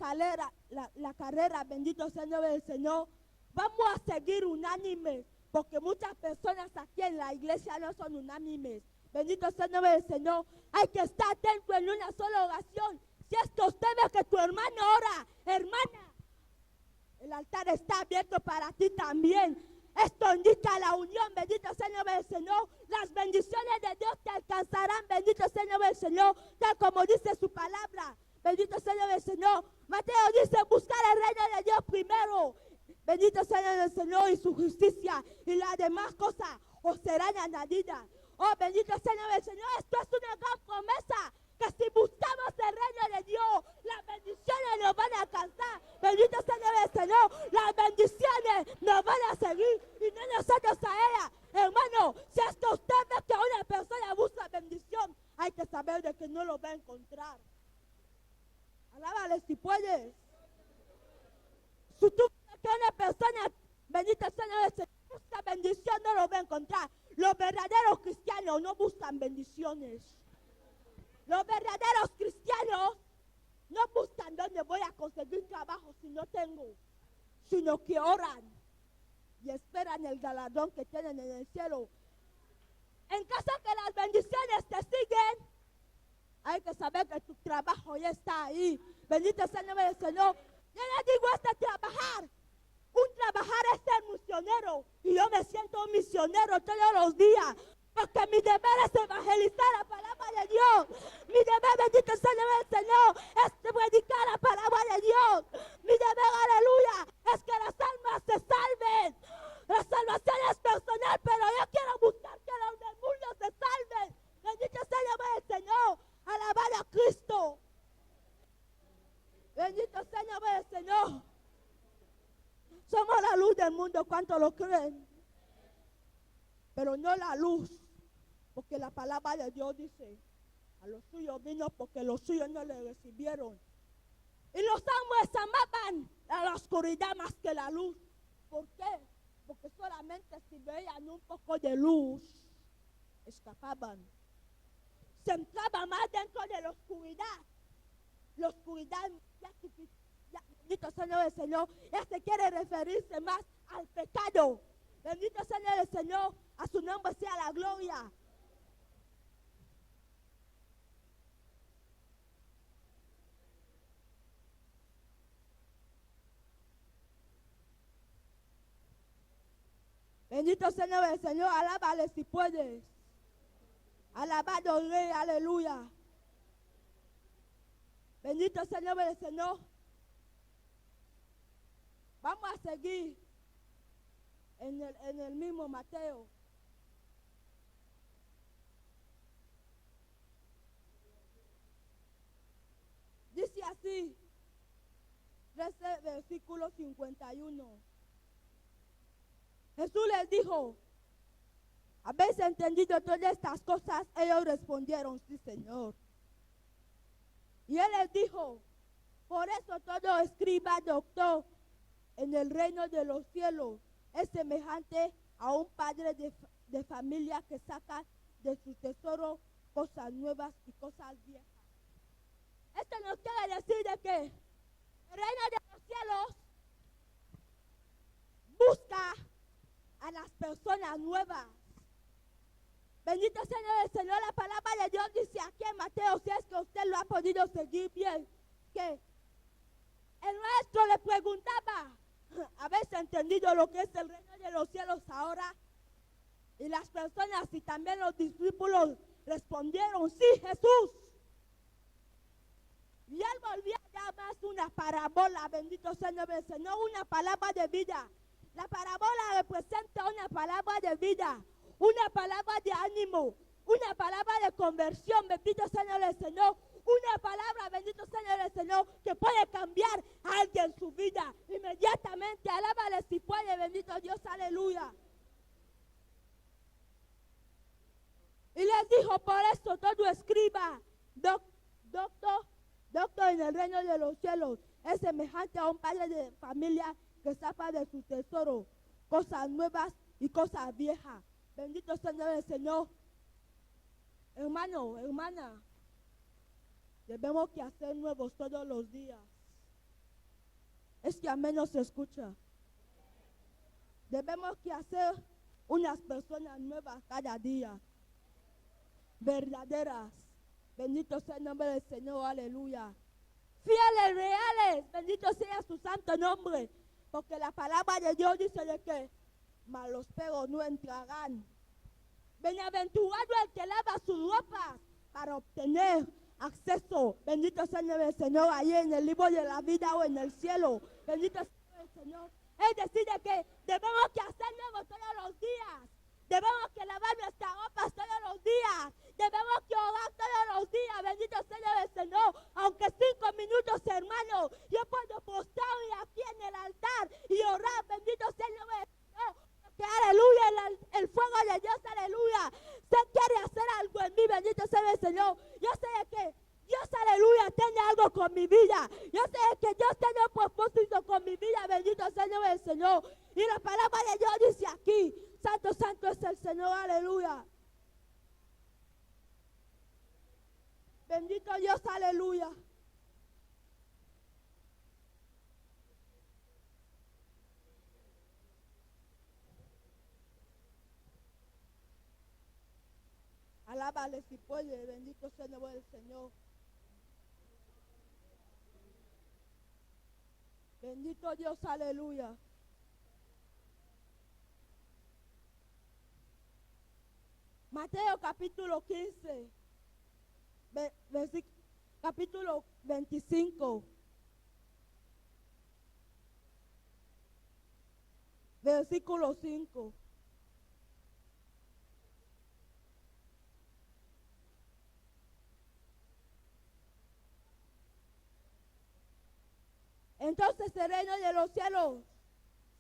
carrera, bendito sea el nombre del Señor. Vamos a seguir unánimes, porque muchas personas aquí en la iglesia no son unánimes. Bendito sea el nombre del Señor. Hay que estar atento en una sola oración. Si es que usted ve que tu hermano ora, hermana, el altar está abierto para ti también. Esto indica la unión, bendito sea el nombre del Señor. Las bendiciones de Dios te alcanzarán, bendito sea el nombre del Señor, tal como dice su palabra. Bendito sea el nombre del Señor. Mateo dice, buscar el reino de Dios primero. Bendito sea el nombre del Señor y su justicia, y las demás cosas os serán añadidas. Oh, bendito sea el nombre del Señor. Esto es una gran promesa, que si buscamos el reino de Dios, las bendiciones nos van a alcanzar. Bendito sea el nombre del Señor. Las bendiciones nos van a seguir y no nosotros a ella. Hermano, si es que usted ve que una persona busca bendición, hay que saber de que no lo va a encontrar. Alábale si puedes. Si tú ves que una persona, bendito sea el nombre del Señor, busca bendición, no lo va a encontrar. Los verdaderos cristianos no buscan bendiciones. Los verdaderos cristianos no buscan dónde voy a conseguir trabajo si no tengo, sino que oran y esperan el galardón que tienen en el cielo. En caso que las bendiciones te siguen, hay que saber que tu trabajo ya está ahí. Bendito sea el nombre del Señor. Yo le digo hasta trabajar. Un trabajar es ser misionero. Y yo me siento un misionero todos los días. Porque mi deber es evangelizar la palabra de Dios. Mi deber, bendito sea el nombre del Señor, es predicar la palabra de Dios. Mi deber, aleluya, es que las almas se salven. La salvación es personal, pero yo quiero buscar que los del mundo se salven. Bendito sea el nombre del Señor. Alabar a Cristo. Bendito sea el nombre del Señor. Somos la luz del mundo, ¿cuántos lo creen? Pero no la luz. Porque la palabra de Dios dice, a los suyos vino porque los suyos no le recibieron. Y los hombres amaban a la oscuridad más que la luz. ¿Por qué? Porque solamente si veían un poco de luz, escapaban. Se entraba más dentro de la oscuridad. La oscuridad, bendito sea el nombre del Señor, ya se quiere referirse más al pecado. Bendito sea el nombre del Señor, a su nombre sea la gloria. Bendito sea el nombre del Señor, alábale si puedes. Alabado Rey, aleluya. Bendito sea el nombre del Señor. Vamos a seguir en el mismo Mateo. Dice así, 13 versículo 51. Jesús les dijo, ¿habéis entendido todas estas cosas? Ellos respondieron, sí, Señor. Y él les dijo, por eso todo escriba, doctor, en el reino de los cielos es semejante a un padre de familia que saca de su tesoro cosas nuevas y cosas viejas. Esto nos quiere decir de que el reino de los cielos busca a las personas nuevas. Bendito sea el Señor. La palabra de Dios dice aquí en Mateo, si es que usted lo ha podido seguir bien, que el maestro le preguntaba, ¿habéis entendido lo que es el reino de los cielos ahora? Y las personas y también los discípulos respondieron, sí, Jesús. Y Y él volvía ya más una parábola, bendito sea el nombre del Señor, una palabra de vida. La parábola representa una palabra de vida, una palabra de ánimo, una palabra de conversión, bendito sea el nombre del Señor. Una palabra, bendito sea el nombre del Señor, que puede cambiar a alguien su vida inmediatamente. Alábale si puede, bendito Dios, aleluya. Y les dijo, por eso todo escriba, doctor en el reino de los cielos, es semejante a un padre de familia que saca de su tesoro cosas nuevas y cosas viejas. Bendito sea el nombre del Señor. Hermano, hermana, debemos que hacer nuevos todos los días. Es que al menos se escucha. Debemos que hacer unas personas nuevas cada día. Verdaderas. Bendito sea el nombre del Señor, aleluya. Fieles, reales, bendito sea su santo nombre. Porque la palabra de Dios dice de que malos perros no entrarán. Bienaventurado el que lava sus ropas para obtener acceso, bendito sea el nombre del Señor, ahí en el libro de la vida o en el cielo. Bendito sea el nombre del Señor. Es decir, de que debemos que hacer nuevos todos los días. Debemos que lavar nuestras ropas todos los días. Debemos que orar todos los días. Bendito sea el nombre del Señor. Aunque 5 minutos, hermano, yo puedo postrarme aquí en el altar y orar. Bendito sea el nombre del Señor. Que aleluya, el fuego de Dios, aleluya. Se quiere hacer algo en mí, bendito sea el Señor. Yo sé que Dios, aleluya, tiene algo con mi vida. Yo sé que Dios tiene un propósito con mi vida, bendito sea el nombre del Señor. Y la palabra de Dios dice aquí, santo, santo es el Señor, aleluya. Bendito Dios, aleluya. Alábale si puede, bendito sea el nombre del Señor. Bendito Dios, aleluya. Mateo capítulo 15, capítulo 25, versículo 5. Entonces el reino de los cielos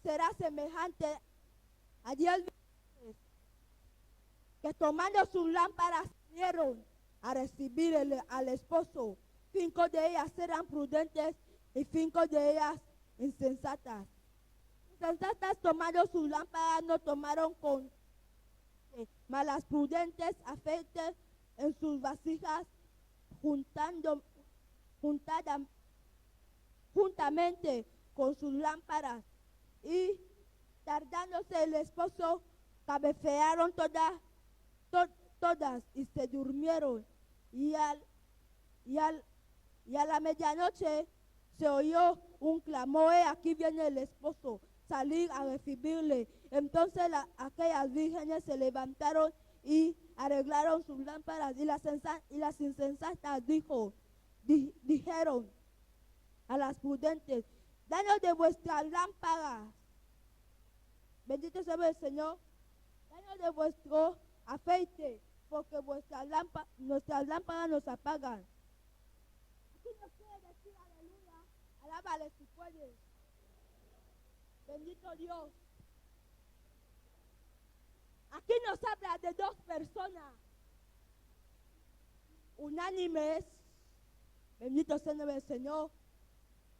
será semejante a 10 vírgenes que tomando sus lámparas salieron a recibir al esposo. 5 de ellas eran prudentes y 5 de ellas insensatas. Insensatas tomando sus lámparas no tomaron con malas prudentes aceite en sus vasijas juntamente con sus lámparas, y tardándose el esposo cabecearon todas y se durmieron, y a la medianoche se oyó un clamor: aquí viene el esposo, salir a recibirle. Entonces aquellas vírgenes se levantaron y arreglaron sus lámparas, y las insensatas dijeron a las prudentes: danos de vuestras lámparas. Bendito sea el Señor. Danos de vuestro aceite, porque nuestras lámparas nos apagan. Aquí nos quiere decir aleluya. Alábale si puedes. Bendito Dios. Aquí nos habla de 2 personas unánimes. Bendito sea el Señor.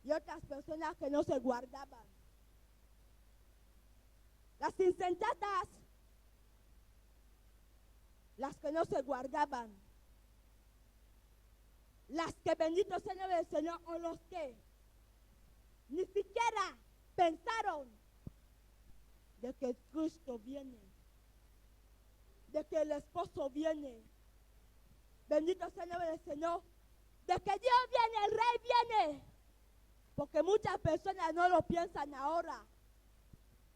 Y otras personas que no se guardaban. Las insensatas, las que no se guardaban. Las que, bendito sea el nombre del Señor, o los que ni siquiera pensaron de que Cristo viene, de que el esposo viene. Bendito sea el nombre del Señor. De que Dios viene, el Rey viene. Porque muchas personas no lo piensan ahora.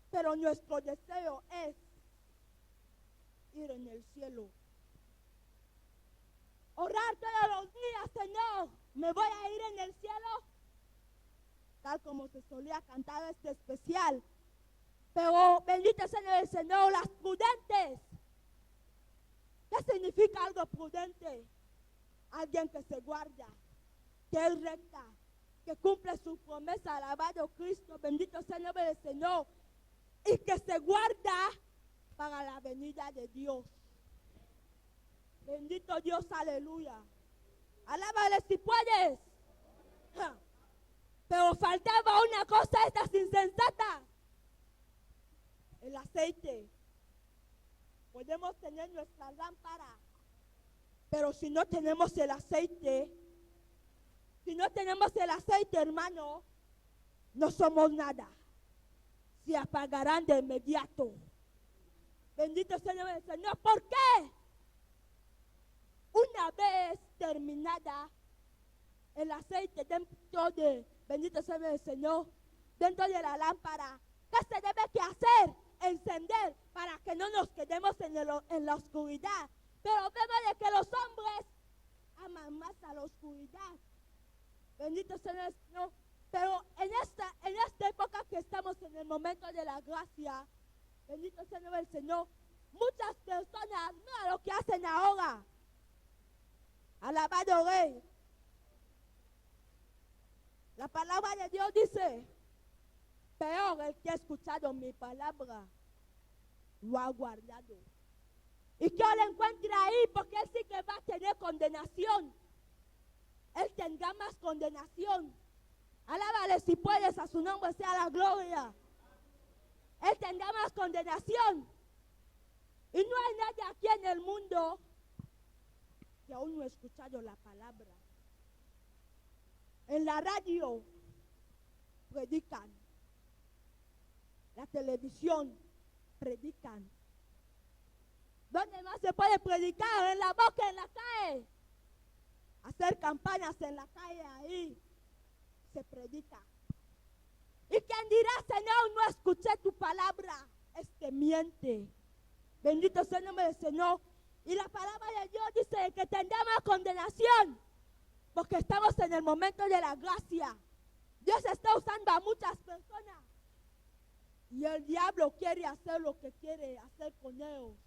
Pero nuestro deseo es ir en el cielo. orar todos los días, Señor, me voy a ir en el cielo, tal como se solía cantar este especial. Pero bendito sea el Señor, las prudentes. ¿Qué significa algo prudente? Alguien que se guarda, que es recta, que cumple su promesa, alabado Cristo, bendito sea el nombre del Señor, y que se guarda para la venida de Dios. Bendito Dios, aleluya. Alábale si puedes. Pero faltaba una cosa, estas insensatas. El aceite. Podemos tener nuestra lámpara, pero si no tenemos el aceite, hermano, no somos nada. Se apagarán de inmediato. Bendito sea el Señor. ¿Por qué? Una vez terminada el aceite dentro de, bendito sea el Señor, dentro de la lámpara, ¿qué se debe que hacer? Encender para que no nos quedemos en la oscuridad. Pero vemos de que los hombres aman más a la oscuridad. Bendito sea el Señor. Pero en esta época que estamos en el momento de la gracia, bendito sea el Señor, muchas personas no lo que hacen ahora. Alabado Rey. La palabra de Dios dice, peor el que ha escuchado mi palabra, lo ha guardado. Y que lo encuentre ahí, porque él sí que va a tener condenación. Él tendrá más condenación. Alábale si puedes, a su nombre sea la gloria. Él tendrá más condenación. Y no hay nadie aquí en el mundo que aún no ha escuchado la palabra. En la radio predican. La televisión predican. ¿Dónde más se puede predicar? En la boca, en la calle. Hacer campañas en la calle, ahí se predica. Y quien dirá, Señor, no escuché tu palabra, miente. Bendito sea el nombre del Señor. Y la palabra de Dios dice que tendremos condenación, porque estamos en el momento de la gracia. Dios está usando a muchas personas. Y el diablo quiere hacer lo que quiere hacer con ellos.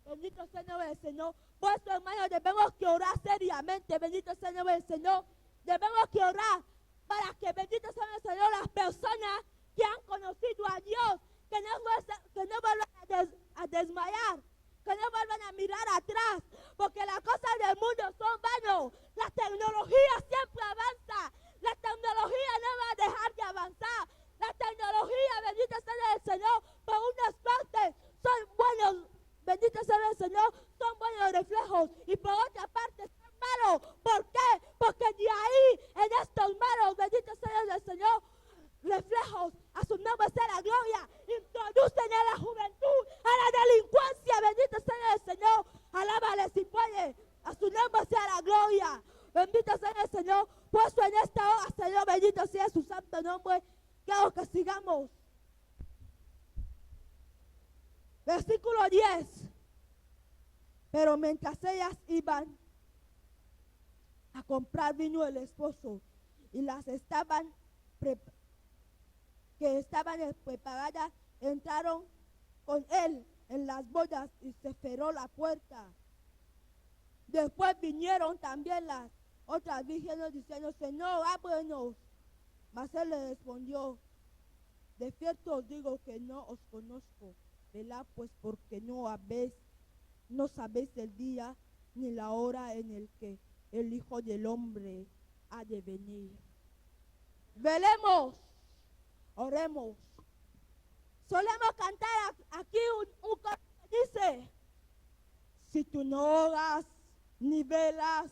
Bendito sea el nombre del Señor. Por eso, hermanos, debemos que orar seriamente. Bendito sea el nombre del Señor. Debemos que orar para que, bendito sea el Señor, las personas que han conocido a Dios, que no vuelvan a desmayar, que no vuelvan a mirar atrás, porque las cosas del mundo son vanas. La tecnología siempre avanza. La tecnología no va a dejar de avanzar. La tecnología, bendito sea el Señor, por unas partes son buenos, bendito sea el Señor, son buenos reflejos, y por otra parte son malos. ¿Por qué? Porque de ahí, en estos malos, bendito sea el Señor, reflejos, a su nombre sea la gloria, introducen a la juventud, a la delincuencia, bendito sea el Señor. Alábale si puede, a su nombre sea la gloria, bendito sea el Señor. Puesto en esta hora, Señor, bendito sea su santo nombre. Quiero que sigamos. Versículo 10. Pero mientras ellas iban a comprar vino el esposo y las estaban preparadas, entraron con él en las bodas y se cerró la puerta. Después vinieron también las otras vírgenes diciendo, Señor, ábrenos. Mas él le respondió, de cierto os digo que no os conozco, ¿verdad? Pues porque no sabéis el día ni la hora en el que el Hijo del Hombre ha de venir. Velemos, oremos. Solemos cantar aquí un coro que dice, si tú no oras ni velas,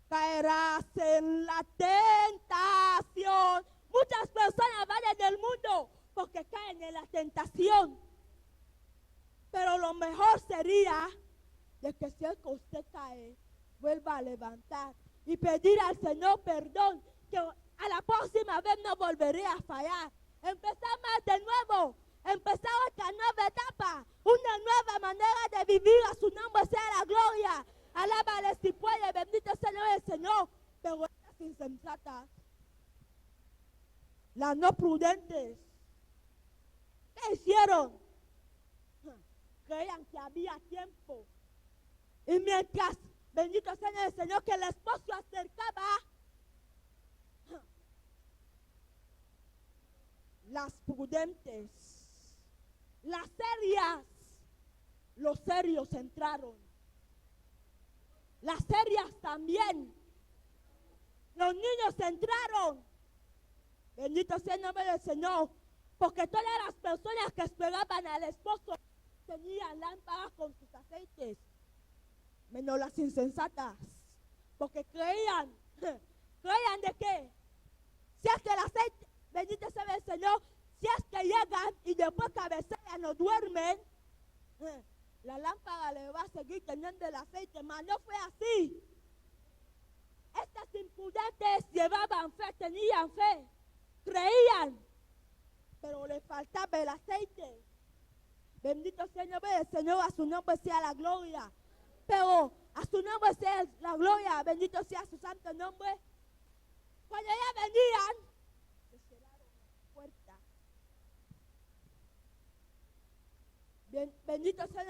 caerás en la tentación. Muchas personas van en el mundo porque caen en la tentación. Pero lo mejor sería de que si es que usted cae, vuelva a levantar y pedir al Señor perdón, que a la próxima vez no volveré a fallar. Empezar más de nuevo, empezar otra nueva etapa, una nueva manera de vivir, a su nombre sea la gloria. Alábale si puede, bendito Las no prudentes, ¿qué hicieron? Creían que había tiempo. Y mientras, bendito sea el Señor, que el esposo se acercaba, las prudentes, las serias, los serios entraron. Las serias también. Los niños entraron. Bendito sea el nombre del Señor. Porque todas las personas que esperaban al esposo tenían lámparas con sus aceites. Menos las insensatas. Porque creían de que si es que el aceite, bendito sea el Señor, si es que llegan y después cabecean o duermen, la lámpara le va a seguir teniendo el aceite, mas no fue así. Estas imprudentes llevaban fe, tenían fe, creían, pero le faltaba el aceite. Bendito sea el nombre del Señor, a su nombre sea la gloria. Pero a su nombre sea la gloria, bendito sea su santo nombre. Cuando ya venían, se cerraron las puertas. Bendito sea